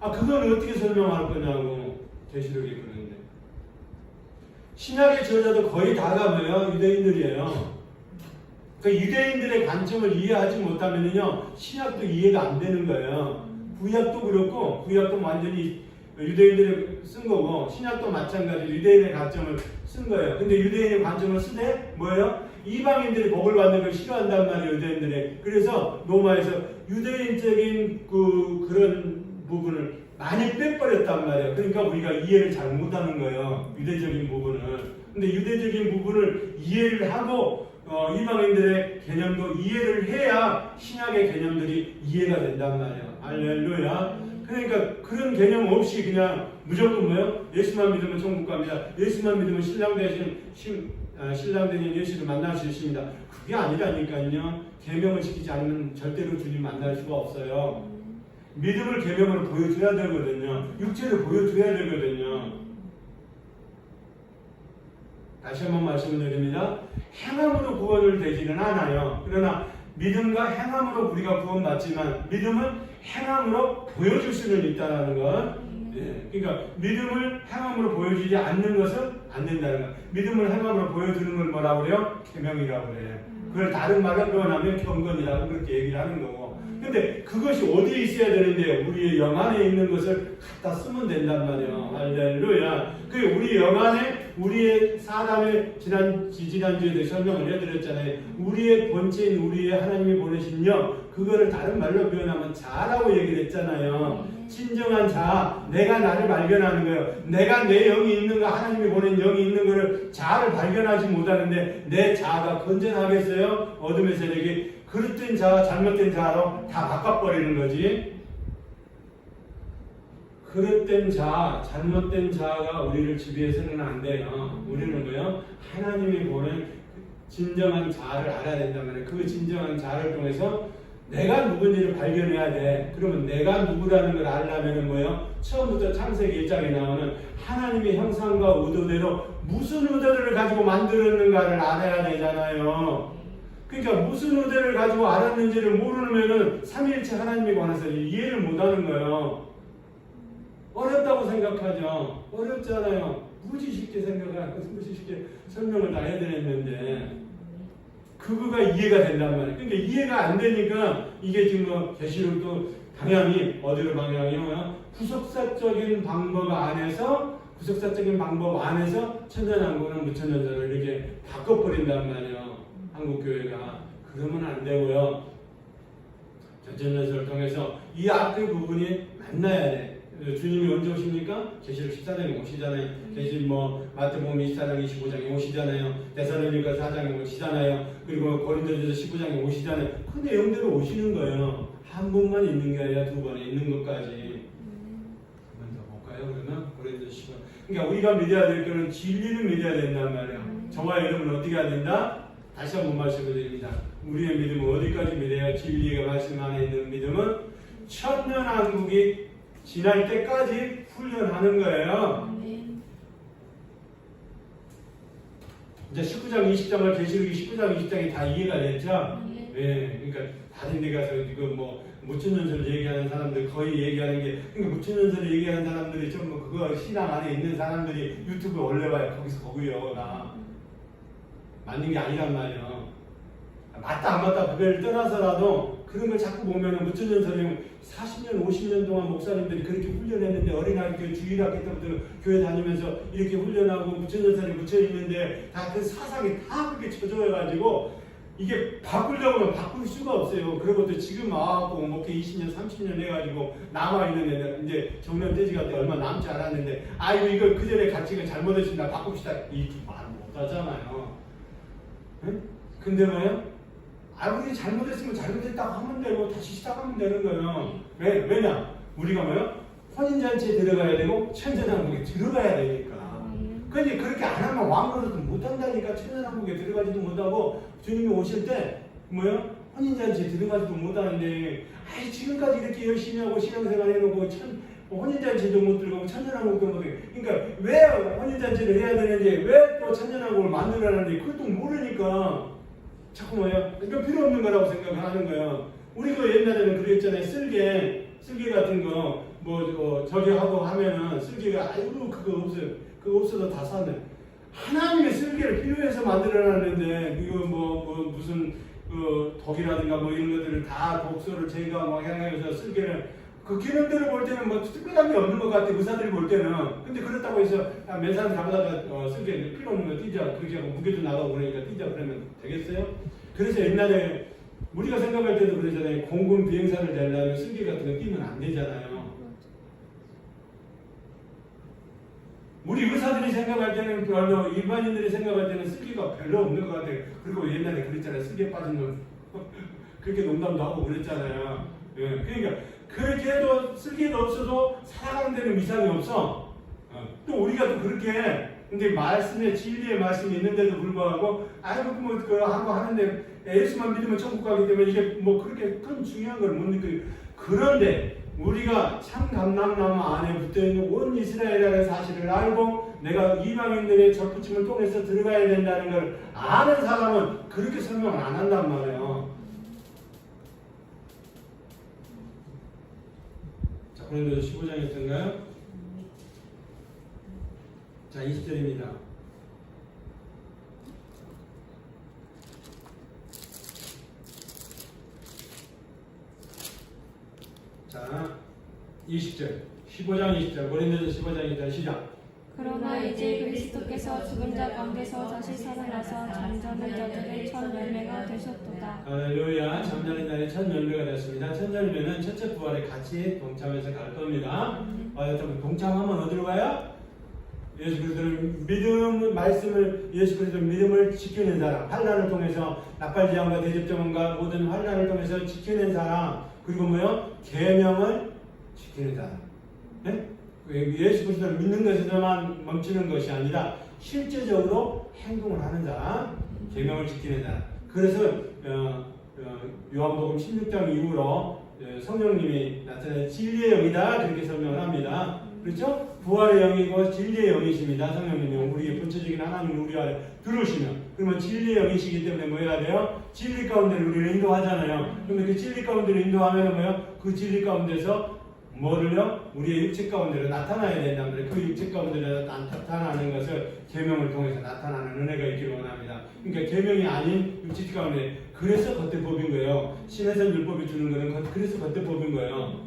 Speaker 1: 그건 어떻게 설명할 거냐고 계시록이 그러는데 신약의 저자도 거의 다가 뭐예요? 유대인들이에요. 그 유대인들의 관점을 이해하지 못하면요 신약도 이해가 안 되는 거예요. 구약도 그렇고 구약도 완전히 유대인들이 쓴 거고 신약도 마찬가지로 유대인의 관점을 쓴 거예요. 근데 유대인의 관점을 쓰되 뭐예요? 이방인들이 복을 받는 걸 싫어한단 말이에요. 유대인들이. 그래서 로마에서 유대인적인 그런 부분을 많이 빼버렸단 말이에요. 그러니까 우리가 이해를 잘못하는 거예요. 유대적인 부분을. 근데 유대적인 부분을 이해를 하고 이방인들의 개념도 이해를 해야 신약의 개념들이 이해가 된단 말이에요. 할렐루야. 그러니까 그런 개념 없이 그냥 무조건 뭐예요? 예수만 믿으면 천국 갑니다. 예수만 믿으면 신랑 되신 예수를 만날 수 있습니다. 그게 아니라니까요. 계명을 지키지 않으면 절대로 주님 만날 수가 없어요. 믿음을 계명으로 보여줘야 되거든요. 육체를 보여줘야 되거든요. 다시 한번 말씀드립니다. 행함으로 구원을 되지는 않아요. 그러나 믿음과 행함으로 우리가 구원받지만 믿음은 행함으로 보여줄 수는 있다는 것. 그러니까 믿음을 행함으로 보여주지 않는 것은 안 된다는 것. 믿음을 행함으로 보여주는 걸 뭐라고 그래요? 계명이라고 그래요. 그걸 다른 말로 표현하면 경건이라고 그렇게 얘기를 하는 거고. 근데 그것이 어디에 있어야 되는데 우리의 영 안에 있는 것을 갖다 쓰면 된단 말이에요. 할렐루야. 그 우리 영 안에 우리의 사람의 지난주에도 설명을 해드렸잖아요. 우리의 본체인 우리의 하나님이 보내신 영, 그거를 다른 말로 표현하면 자라고 얘기를 했잖아요. 진정한 자, 내가 나를 발견하는 거예요. 내가 내 영이 있는 거, 하나님이 보낸 영이 있는 거를 자아를 발견하지 못하는데 내 자아가 건전하겠어요? 어둠의 세력이 그릇된 자아, 잘못된 자아로 다 바꿔버리는 거지. 그릇된 자아, 잘못된 자아가 우리를 지배해서는 안 돼요. 우리는 뭐요? 하나님이 보낸 진정한 자아를 알아야 된단 말이에요. 그 진정한 자아를 통해서 내가 누군지를 발견해야 돼. 그러면 내가 누구라는 걸 알려면 뭐예요? 처음부터 창세기 1장에 나오는 하나님의 형상과 의도대로 무슨 의도를 가지고 만들었는가를 알아야 되잖아요. 그러니까 무슨 의도를 가지고 알았는지를 모르면은 삼위일체 하나님에 관해서 이해를 못하는 거예요. 어렵다고 생각하죠. 어렵잖아요. 무지 쉽게 생각하고 무지 쉽게 설명을 다 해드렸는데 그거가 이해가 된단 말이에요. 그러니까 이해가 안 되니까 이게 지금 계시록도 방향이 어디로 방향이요? 구속사적인 방법 안에서 천년왕국은 무천년전을 이렇게 바꿔버린단 말이에요. 한국교회가. 그러면 안 되고요. 전천년설을 통해서 이 앞의 부분이 만나야 돼. 주님이 언제 오십니까? 계시록 14장에 오시잖아요. 마태복음 24장 25장에 오시잖아요. 데살로니가 4장에 오시잖아요. 그리고 고린도전서 19장에 오시잖아요. 그 내용대로 오시는 거예요. 한 번만 있는 게 아니라 두 번에 있는 것까지. 한번 더 볼까요? 그러면 고린도전서 19장. 그러니까 우리가 믿어야 될 거는 진리를 믿어야 된단 말이에요. 저와 여러분은 어떻게 해야 된다? 다시 한번 말씀드립니다. 우리의 믿음은 어디까지 믿어야 진리가 말씀 안에 있는 믿음은 천년왕국이 지날 때까지 훈련하는 거예요. 이제 19장, 20장을 계시록이 19장, 20장이 다 이해가 됐죠? 예, 그러니까 다른 데 가서 이거 무천년설을 얘기하는 사람들 거의 얘기하는 게, 그러니까 무천년설을 얘기하는 사람들이 좀 그거 신앙 안에 있는 사람들이 유튜브에 올려봐요. 거기서 거고요. 나 맞는 게 아니란 말이에요. 맞다 안 맞다 그걸 떠나서라도 그런 걸 자꾸 보면은 무천년 선생 40년, 50년 동안 목사님들이 그렇게 훈련했는데 어린아이 교 주일학교 때부터 교회 다니면서 이렇게 훈련하고 무천년 선생 묻혀 있는데 다 그 사상이 다 그렇게 젖어가지고 이게 바꾸려고 하면 바꿀 수가 없어요. 그리고 또 지금 와갖고 목회 20년, 30년 해가지고 남아있는 애들 이제 정년퇴직할 때 얼마 남지 않았는데 아이고 이거 그 전에 가치가 잘못했습니다. 바꿉시다. 이 말 못하잖아요. 응? 근데 뭐요? 우리 잘못했으면 잘못했다고 하면 되고 다시 시작하면 되는 거예요. 왜냐? 우리가 뭐요? 혼인잔치에 들어가야 되고 천전왕국에 들어가야 되니까. 근데 그렇게 안 하면 왕으로도 못한다니까. 천연왕국에 들어가지도 못하고 주님이 오실 때 뭐요? 혼인잔치에 들어가지도 못하는데 지금까지 이렇게 열심히 하고 신앙생활 해놓고 혼인잔치도 못 들어가고 천연왕국도 못 들어가고 그러니까 왜 혼인잔치를 해야 되는지 왜 또 천연왕국을 만들어라는지 그것도 모르니까 자꾸 뭐야? 이거 필요 없는 거라고 생각하는 거예요. 우리도 옛날에는 그랬잖아요. 쓸개 같은 거 저기 하고 하면은 쓸개가 아이고 그거 없어요. 그거 없어도 다 샀네. 하나님의 쓸개를 필요해서 만들어놨는데 이거 무슨 독이라든가 이런 것들을 다 독소를 제거하고 향해서 쓸개를 그 기능들을 볼 때는 특별한 게 없는 것 같아. 의사들이 볼 때는. 근데 그렇다고 해서 맨 사람 잡아다가 쓸개 필요 없는 거 뛰자 그렇게 하고 무게도 나가고 그러니까 뛰자 그러면 되겠어요? 그래서 옛날에 우리가 생각할 때도 그러잖아요. 공군 비행사를 내려면 쓸개 같은 거 뛰면 안 되잖아요. 우리 의사들이 생각할 때는 별로 일반인들이 생각할 때는 쓸개가 별로 없는 것 같아요. 그리고 옛날에 그랬잖아요. 쓸개 빠진 놈 그렇게 농담도 하고 그랬잖아요. 예, 그러니까 그렇게 해도 쓸개도 없어도 살아가는 데는 이상이 없어. 또 우리가 또 그렇게 근데 말씀에 진리의 말씀이 있는데도 불구하고 그거 하고 하는데 예수만 믿으면 천국 가기 때문에 이게 그렇게 큰 중요한 걸 못 느껴요. 그런데 우리가 참 감람나무 안에 붙어있는 온 이스라엘이라는 사실을 알고 내가 이방인들의 접붙임을 통해서 들어가야 된다는 걸 아는 사람은 그렇게 설명을 안 한단 말이에요. 자, 고린도서 15장이었던가요? 자, 20절입니다. 자, 20절. 15장 20절. 고린도서 15장 20절 시작.
Speaker 2: 그러나 이제 그리스도께서 죽은 자 가운데서 다시 살아나서 잠자는 자들의 첫 열매가 되셨도다.
Speaker 1: 할렐루야. 잠자는 자의 첫 열매가 됐습니다. 첫 열매는 첫째 부활에 같이 동참해서 갈 겁니다. 여러분 동참하면 어디로 가요? 예수 그리스도를 믿음 말씀을 예수 그리스도 믿음을 지키는 사람, 환난을 통해서 나팔지향과 대접정원과 모든 환난을 통해서 지키는 사람, 그리고 계명을 지키는 사람. 네? 예수 그리스도를 믿는 것에서만 멈추는 것이 아니라 실제적으로 행동을 하는 사람, 계명을 지키는 사람. 그래서 요한복음 16장 이후로 성령님이 나타낸 진리의 영이다 그렇게 설명을 합니다. 그렇죠? 부활의 영이고 진리의 영이십니다. 성령님이 우리의 본체적인 하나님을 우리 안에 들어오시면 그러면 진리의 영이시기 때문에 뭐 해야 돼요? 진리 가운데를 우리를 인도하잖아요. 그러면 그 진리 가운데를 인도하면 그 진리 가운데서 뭐를요? 우리의 육체 가운데로 나타나야 된단 말이에요. 그 육체 가운데로 나타나는 것을 계명을 통해서 나타나는 은혜가 있기를 원합니다. 그러니까 계명이 아닌 육체 가운데 그래서 겉의 법인 거예요. 신에서 율법이 주는 거는 그래서 겉의 법인 거예요.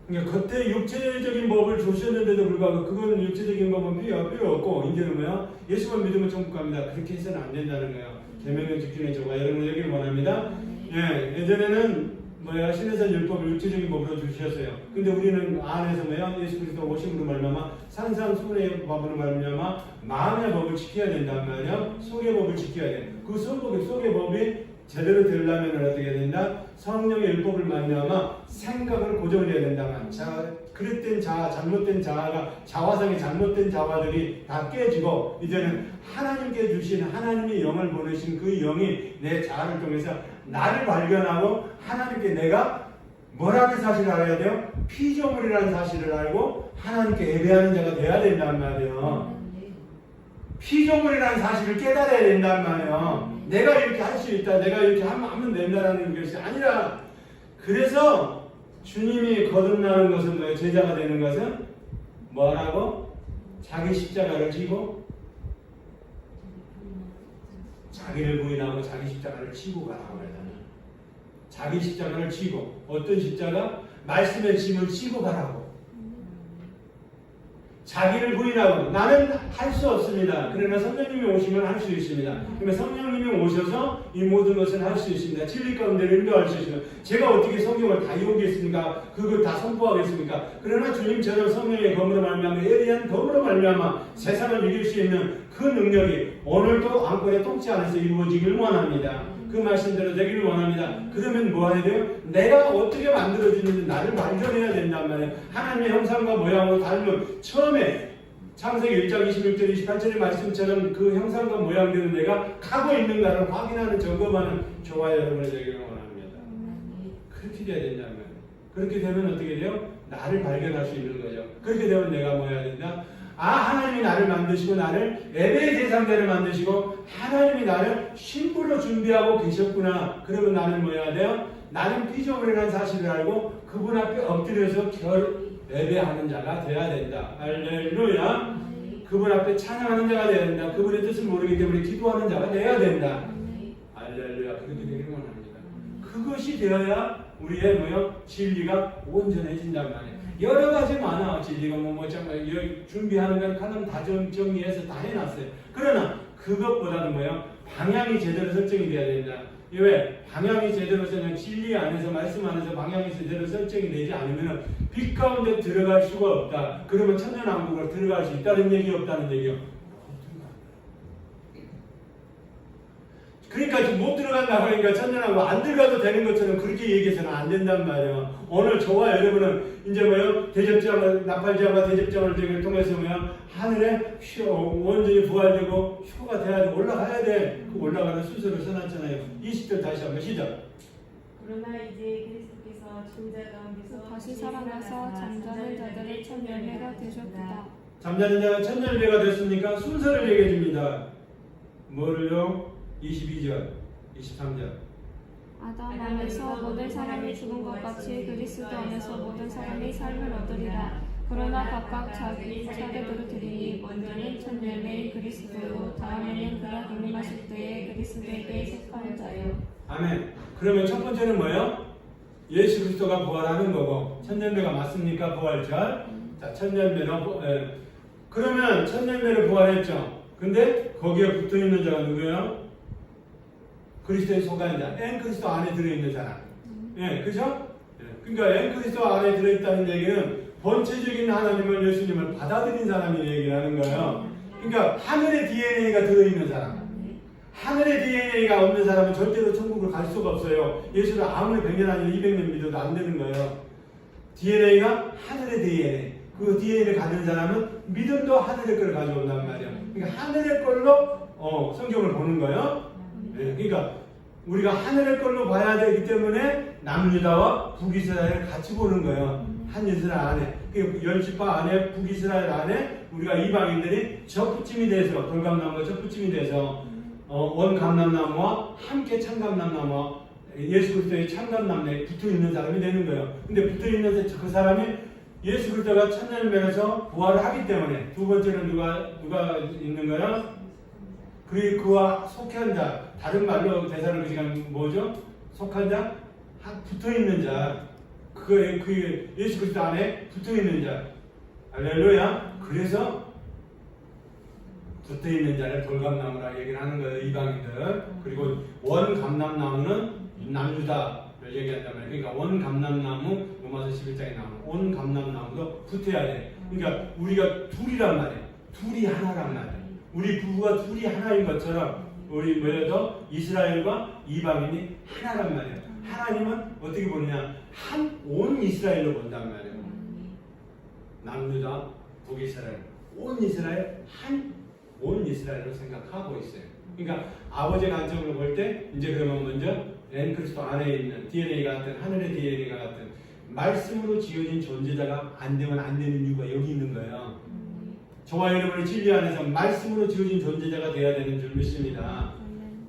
Speaker 1: 그러니까 겉에 육체적인 법을 주셨는데도 불구하고 그거는 육체적인 법은 필요 없고 이제는 예수만 믿으면 천국 갑니다. 그렇게 해서는 안 된다는 거예요. 계명을 지키는 저가 여러분 여기를 원합니다. 예, 예전에는 신에서 율법을 육체적인 법으로 주셨어요. 근데 우리는 안에서 예수 그리스도 오심으로 말미암아 산상수훈의 법으로 말미암아 마음의 법을 지켜야 된단 말이에요. 속의 법을 지켜야 돼. 그 속의 법이 제대로 되려면 어떻게 해야 된다? 성령의 율법을 말미암아 생각을 고정해야 된다. 그릇된 자아, 잘못된 자아가 자화상의 잘못된 자화들이 다 깨지고 이제는 하나님께 주신 하나님의 영을 보내신 그 영이 내 자아를 통해서 나를 발견하고 하나님께 내가 뭐라는 사실을 알아야 돼요? 피조물이라는 사실을 알고 하나님께 예배하는 자가 돼야 된단 말이에요. 피조물이라는 사실을 깨달아야 된단 말이에요. 내가 이렇게 할 수 있다, 내가 이렇게 하면 된다라는 것이 아니라 그래서 주님이 거듭나는 것은 뭐예요? 제자가 되는 것은 뭐라고? 자기 십자가를 지고 자기를 부인하고 자기 십자가를 지고 가라고 그러잖아요. 자기 십자가를 지고. 어떤 십자가? 말씀의 짐을 지고 가라고. 자기를 부인하고 나는 할 수 없습니다. 그러나 성령님이 오시면 할 수 있습니다. 그러면 성령님이 오셔서 이 모든 것을 할 수 있습니다. 진리 가운데를 인도할 수 있습니다. 제가 어떻게 성경을 다 이루겠습니까? 그걸 다 선포하겠습니까? 그러나 주님처럼 성령의 검으로 말미암아 예리한 검으로 말미암아 세상을 이길 수 있는 그 능력이 오늘도 안건의 통치 안에서 이루어지길 원합니다. 그 말씀대로 되기를 원합니다. 그러면 뭐 해야 돼요? 내가 어떻게 만들어지는지 나를 발견해야 된단 말이에요. 하나님의 형상과 모양으로 닮은 처음에 창세기 1장 26절 28절의 말씀처럼 그 형상과 모양대로 내가 가고 있는가를 확인하는 점검하는 저와 여러분이 되기를 원합니다. 그렇게 돼야 된단 말이에요. 그렇게 되면 어떻게 돼요? 나를 발견할 수 있는 거죠. 그렇게 되면 내가 뭐 해야 된다? 하나님이 나를 만드시고 나를 예배의 대상자를 만드시고 하나님이 나를 신부로 준비하고 계셨구나. 그러면 나는 뭐 해야 돼요? 나는 피조물이라는 사실을 알고 그분 앞에 엎드려서 예배하는 자가 돼야 된다. 할렐루야. 그분 앞에 찬양하는 자가 돼야 된다. 그분의 뜻을 모르기 때문에 기도하는 자가 돼야 된다. 할렐루야. 그렇게 되기를 원합니다. 그것이 되어야 우리의 진리가 온전해진단 말이에요. 여러 가지 많아. 진리가 준비하는 건 하나님 다 정리해서 다 해놨어요. 그러나 그것보다는 방향이 제대로 설정이 돼야 된다. 왜? 방향이 제대로 설정, 진리 안에서 말씀 안에서 방향이 제대로 설정이 되지 않으면 빛 가운데 들어갈 수가 없다. 그러면 천년왕국으로 들어갈 수 있다는 얘기 없다는 얘기요. 그러니까 못 들어간다고 하니까 천년왕국 안 들어가도 되는 것처럼 그렇게 얘기해서는 안 된단 말이에요. 오늘 저와 여러분은 이제 대접장을 나팔장과 대접장을 통해서 하늘에 온전히 부활되고 휴가 돼야 돼. 올라가야 돼. 그 올라가는 순서를 써놨잖아요. 20절 다시 한번 시작.
Speaker 3: 그러나 이제 그리스도께서 죽은 자 가운데서
Speaker 2: 다시 살아나서 잠자는 자들의 첫 열매가 되셨다.
Speaker 1: 잠자는 자가 첫 열매가 됐으니까 순서를 얘기해 줍니다. 뭐를요? 22절, 23절.
Speaker 2: 아담 안에서 모든 사람이 죽은 것 같이 그리스도 안에서 모든 사람이 삶을 얻으리라. 그러나 각각 자기 차례대로 드리니 먼저는 첫 열매인 그리스도요 다음에는 그가 강림하실 때에 그리스도에게 속하는 자요.
Speaker 1: 아멘. 그러면 첫 번째는 뭐예요? 예수 그리스도가 부활하는 거고 첫 열매가 맞습니까? 부활절. 자, 첫 열매로 그러면 첫 열매를 부활했죠. 근데 거기에 붙어 있는 자가 누구예요? 그리스도에 속한 자, 그리스도 안에 들어있는 사람. 그죠? 그러니까 그리스도 안에 들어있다는 얘기는 본체적인 하나님을 예수님을 받아들인 사람이 얘기하는 거예요. 그러니까 하늘의 DNA가 들어있는 사람. 하늘의 DNA가 없는 사람은 절대로 천국을 갈 수가 없어요. 예수를 아무리 100년 아니면 200년 믿어도 안 되는 거예요. DNA가 하늘의 DNA. 그 DNA를 가진 사람은 믿음도 하늘의 걸 가져온단 말이에요. 그러니까 하늘의 걸로 성경을 보는 거예요. 그러니까 우리가 하늘의 걸로 봐야 되기 때문에 남유다와 북이스라엘을 같이 보는 거예요. 한 이스라엘 안에, 열지파 안에, 북이스라엘 안에 우리가 이방인들이 젖붙임이 돼서 돌감나무가 젖붙임이 돼서 원감람나무와 함께 참감람나무와 예수 그리스도의 참감나무에 붙어 있는 사람이 되는 거예요. 근데 붙어 있는 그 사람이 예수 그리스도가 첫 열매에서 부활을 하기 때문에 두 번째는 누가 있는 거야? 그리고 그와 속한 자, 다른 말로 대사를 시간 뭐죠? 속한 자, 붙어 있는 자, 그 예수 그리스도 안에 붙어 있는 자, 할렐루야. 그래서 붙어 있는 자를 돌감나무라 얘기를 하는 거예요, 이방인들. 그리고 원감람나무는 남유다를 얘기한단 말이에요. 그러니까 원감람나무, 로마서 11장에 나오는 원감람나무도 붙어야 돼. 그러니까 우리가 둘이란 말이에요. 둘이 하나란 말이에요. 우리 부부가 둘이 하나인 것처럼 우리 이스라엘과 이방인이 하나란 말이에요. 하나님은 어떻게 보느냐? 온 이스라엘로 본단 말이에요. 남유다, 북이스라엘, 온 이스라엘, 온 이스라엘로 생각하고 있어요. 그러니까 아버지의 관점으로 볼 때 이제 그러면 먼저 그리스도 안에 있는 DNA가 같은 하늘의 DNA가 같은 말씀으로 지어진 존재자가 안 되면 안 되는 이유가 여기 있는 거예요. 저와 여러분의 진리 안에서 말씀으로 지어진 존재자가 되어야 되는 줄 믿습니다.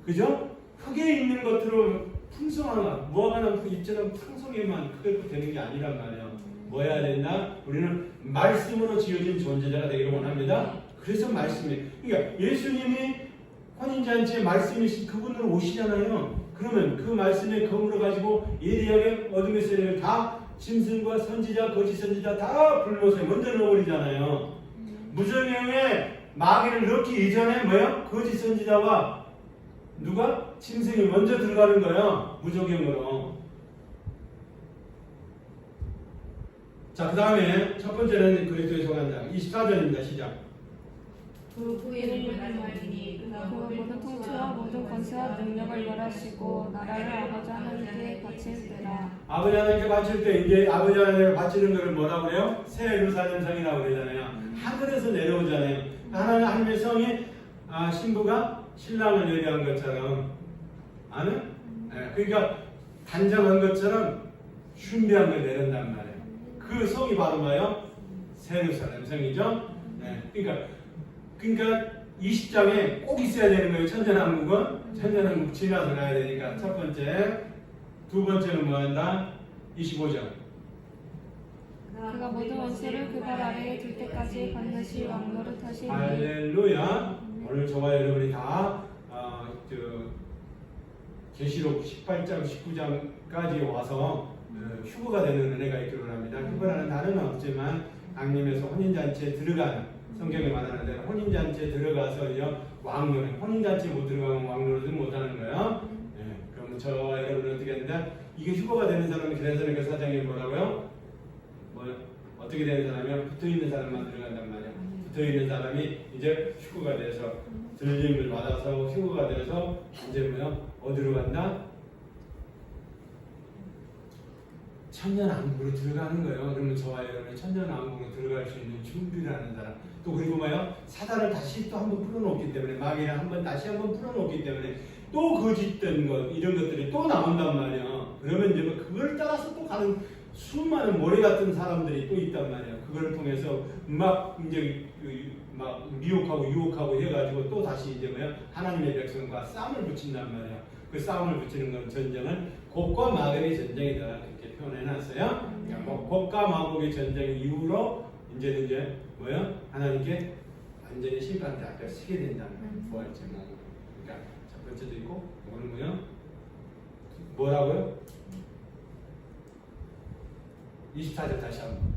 Speaker 1: 그죠? 흙에 있는 것들은 풍성한 무화과나무 잎처럼 풍성해만 크게 되는 게 아니란 말이에요. 뭐 해야 된다? 우리는 말씀으로 지어진 존재자가 되기를 원합니다. 그래서 말씀이, 그러니까 예수님이 혼인잔치에 말씀이신 그분으로 오시잖아요. 그러면 그 말씀에 거물어 가지고 예리하게 어둠의 세력을 다 짐승과 선지자, 거짓 선지자 다 불못에 먼저 넣어버리잖아요. 무정형에 마귀를 넣기 이전에 뭐야? 거짓 선지자와 누가? 짐승이 먼저 들어가는 거예요. 무적용으로. 자, 그 다음에 첫 번째는 그리스도의 소관장 24절입니다. 시작.
Speaker 3: 그 후에는 말하기니 그가
Speaker 2: 그 모든 통치와 모든 권세와 능력을 멸하시고 나라를 아버지 하나님께 바칠 때라.
Speaker 1: 아버지 하나님께 바칠 때 이제 아버지 하나님께 바치는 것을 뭐라고 그래요? 새 예루살렘 성이라고 그러잖아요. 하늘에서 내려오잖아요. 하나님의 성이 신부가 신랑을 예배한 것처럼 아는? 네, 그러니까 단장한 것처럼 숭배한 걸 내린단 말이에요. 그 성이 바로 뭐예요? 새 예루살렘 성이죠. 네, 그러니까 20장에 꼭 있어야 되는 거예요. 천년왕국은 천년왕국 지나서 가야 되니까 첫 번째, 두 번째는 뭐한다? 25장.
Speaker 2: 그가 모든 원수를 그 발 아래에 둘 때까지 반드시 왕노릇 하시니.
Speaker 1: 할렐루야. 오늘 저와 여러분이 다 계시록 18장, 19장까지 와서 휴거가 되는 은혜가 있기를 합니다. 휴거라는 단어는 없지만 강림에서 혼인잔치에 들어가는, 성경에 말하는 대로 혼인잔치에 들어가서요 왕노릇, 혼인잔치에 못 들어가면 왕노릇을 못하는 거예요. 네, 그럼 저와 여러분은 어떻게 했는데 이게 휴거가 되는 사람이 그래서 그 사장이 뭐라고요? 어떻게 되는 사람이요? 붙어있는 사람만 들어간단 말이에요. 붙어있는 사람이 이제 휴거가 돼서 들림을 받아서 휴거가 돼서 이제 어디로 간다? 천년왕국으로 들어가는 거예요. 그러면 저와 여러분이 천년왕국으로 들어갈 수 있는 준비를 하는 사람. 또 그리고 사단을 다시 또 한번 풀어놓기 때문에 마귀를 다시 한번 풀어놓기 때문에 또 거짓된 것 이런 것들이 또 나온단 말이에요. 그러면 이제 그걸 따라서 또 가는 수많은 모래 같은 사람들이 또 있단 말이에요. 그걸 통해서 막 미혹하고 유혹하고 해가지고 또 다시 이제 하나님의 백성과 싸움을 붙인단 말이에요. 그 싸움을 붙이는 건 전쟁은 곡과 마곡의 전쟁이다 이렇게 표현해놨어요. 그러니까 곡과 마곡의 전쟁 이후로 이제 하나님께 완전히 심판대 앞에 서게 된다는 부활 제목. 그러니까 첫 번째도 있고 이거는 뭐라고요? 24절 다시 한번.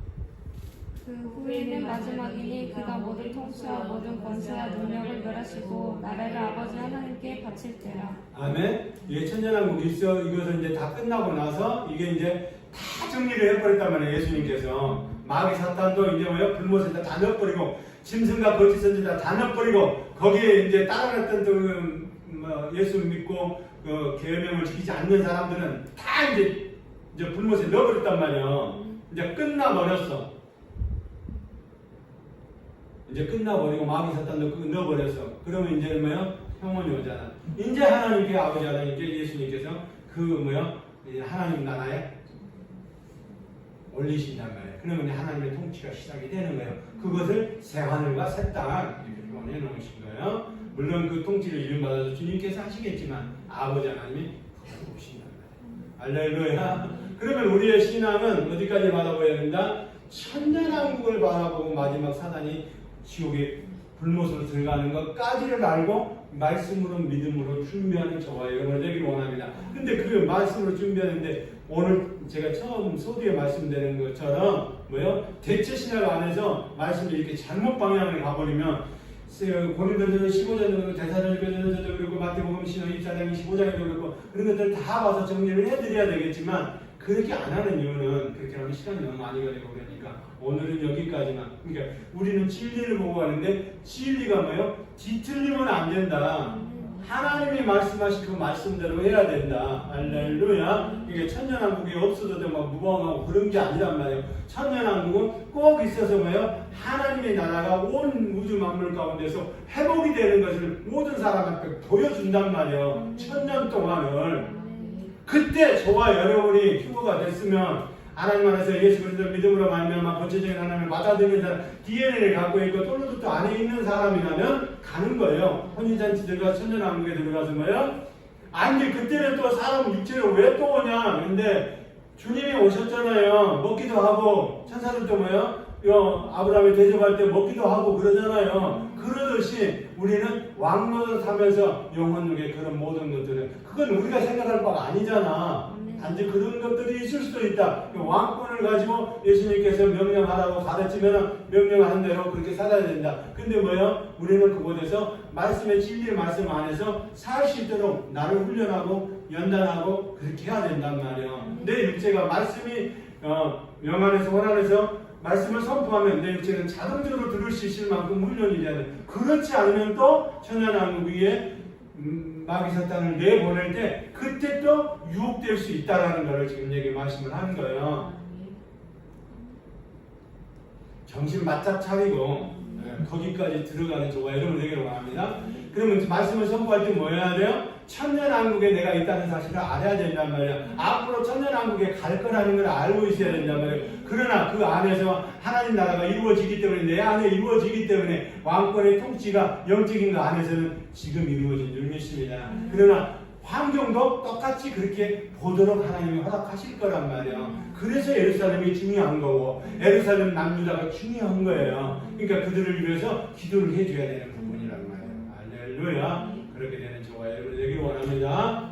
Speaker 2: 그 후에는 마지막이니 그가 모든 통치와 모든 권세와 능력을 멸하시고 나라를 아버지 하나님께 바칠 때라.
Speaker 1: 아멘. 이게 천년왕국 있어. 이것은 이제 다 끝나고 나서 이게 이제 다 정리를 해버렸단 말이에요. 예수님께서 마귀 사탄도 이제 불못에다 다 넣어버리고 짐승과 거짓 선지자 다 넣어버리고 거기에 이제 따라갔던 예수 믿고 계명을 지키지 않는 사람들은 다 이제 불못에 넣어버렸단 말이에요. 이제 끝나버렸어. 이제 끝나버리고 마귀 사탄도 넣어버렸어. 그러면 이제 형원이 오잖아. 이제 하나님께 아버지 하나님께 예수님께서 하나님 나라에 올리신단 말이에요. 그러면 하나님의 통치가 시작이 되는 거예요. 그것을 새 하늘과 새 땅 이렇게 표현해 놓으신 거예요. 물론 그 통치를 이름받아서 주님께서 하시겠지만 아버지 하나님이 오신단 말이에요. 할렐루야. 그러면 우리의 신앙은 어디까지 바라보아야 된다? 천년왕국을 바라보고 마지막 사단이 지옥에 불못으로 들어가는 것까지를 알고 말씀으로 믿음으로 준비하는 저와 여러분을 되길 원합니다. 근데 그 말씀으로 준비하는데 오늘 제가 처음 소두에 말씀드린 것처럼 대체 신학 안에서 말씀이 이렇게 잘못 방향을 가버리면 고린도전서 15장 대사전서도 그렇고 마태복음 신학 24장 25장에도 그렇고 그런 것들 다 봐서 정리를 해드려야 되겠지만 그렇게 안 하는 이유는 그렇게 하면 시간이 너무 많이 걸리고 그러니까 오늘은 여기까지만. 그러니까 우리는 진리를 보고 가는데 진리가 뒤틀리면 안 된다. 하나님이 말씀하신 그 말씀대로 해야 된다. 할렐루야. 이게 천년왕국이 없어도 무방하고 그런 게 아니란 말이에요. 천년왕국은 꼭 있어서 하나님의 나라가 온 우주 만물 가운데서 회복이 되는 것을 모든 사람한테 보여준단 말이에요. 천년 동안을. 그때 저와 여러분이 휴거가 됐으면 하나님 안에서 예수 그리스도 믿음으로 말미암아 본체적인 하나님을 받아들이는 사람, DNA를 갖고 있고 또르도 안에 있는 사람이라면 가는 거예요. 혼인잔치 들어가 천년왕국에 들어가서 아니 그때는 또 사람 육체로 왜 또 오냐. 근데 주님이 오셨잖아요. 먹기도 하고 천사들도 아브라함이 대접할 때 먹기도 하고 그러잖아요. 그러듯이 그것이 우리는 왕노릇 하면서 영혼 중에 그런 모든 것들은 그건 우리가 생각할 바가 아니잖아. 단지 그런 것들이 있을 수도 있다. 왕권을 가지고 예수님께서 명령하라고 가르치면 명령한 대로 그렇게 살아야 된다. 근데 뭐요? 우리는 그곳에서 말씀의 진리의 말씀 안에서 살 수 있도록 나를 훈련하고 연단하고 그렇게 해야 된단 말이에요. 내 육체가 말씀이 명 안에서 원 안에서 말씀을 선포하면 내 육체는 자동적으로 들을 수 있을 만큼 훈련이 돼야 돼. 그렇지 않으면 또 천연왕국 위에 마귀 사탄을 내보낼 때 그때 또 유혹될 수 있다라는 것을 지금 얘기 말씀을 하는 거예요. 정신 바짝 차리고 거기까지 들어가는 저와 여러분 되기를 원합니다. 그러면 말씀을 선포할 때 뭐 해야 돼요? 천년왕국에 내가 있다는 사실을 알아야 된단 말이야. 앞으로 천년왕국에 갈 거라는 걸 알고 있어야 된단 말이야. 그러나 그 안에서 하나님 나라가 이루어지기 때문에 내 안에 이루어지기 때문에 왕권의 통치가 영적인 그 안에서는 지금 이루어진 줄 믿습니다. 그러나 환경도 똑같이 그렇게 보도록 하나님이 허락하실 거란 말이에요. 그래서 예루살렘이 중요한 거고 예루살렘 남유다가 중요한 거예요. 그러니까 그들을 위해서 기도를 해줘야 되는 부분이란 말이에요. 할렐루야. 그렇게 되는 저와 여러분 되길 원합니다.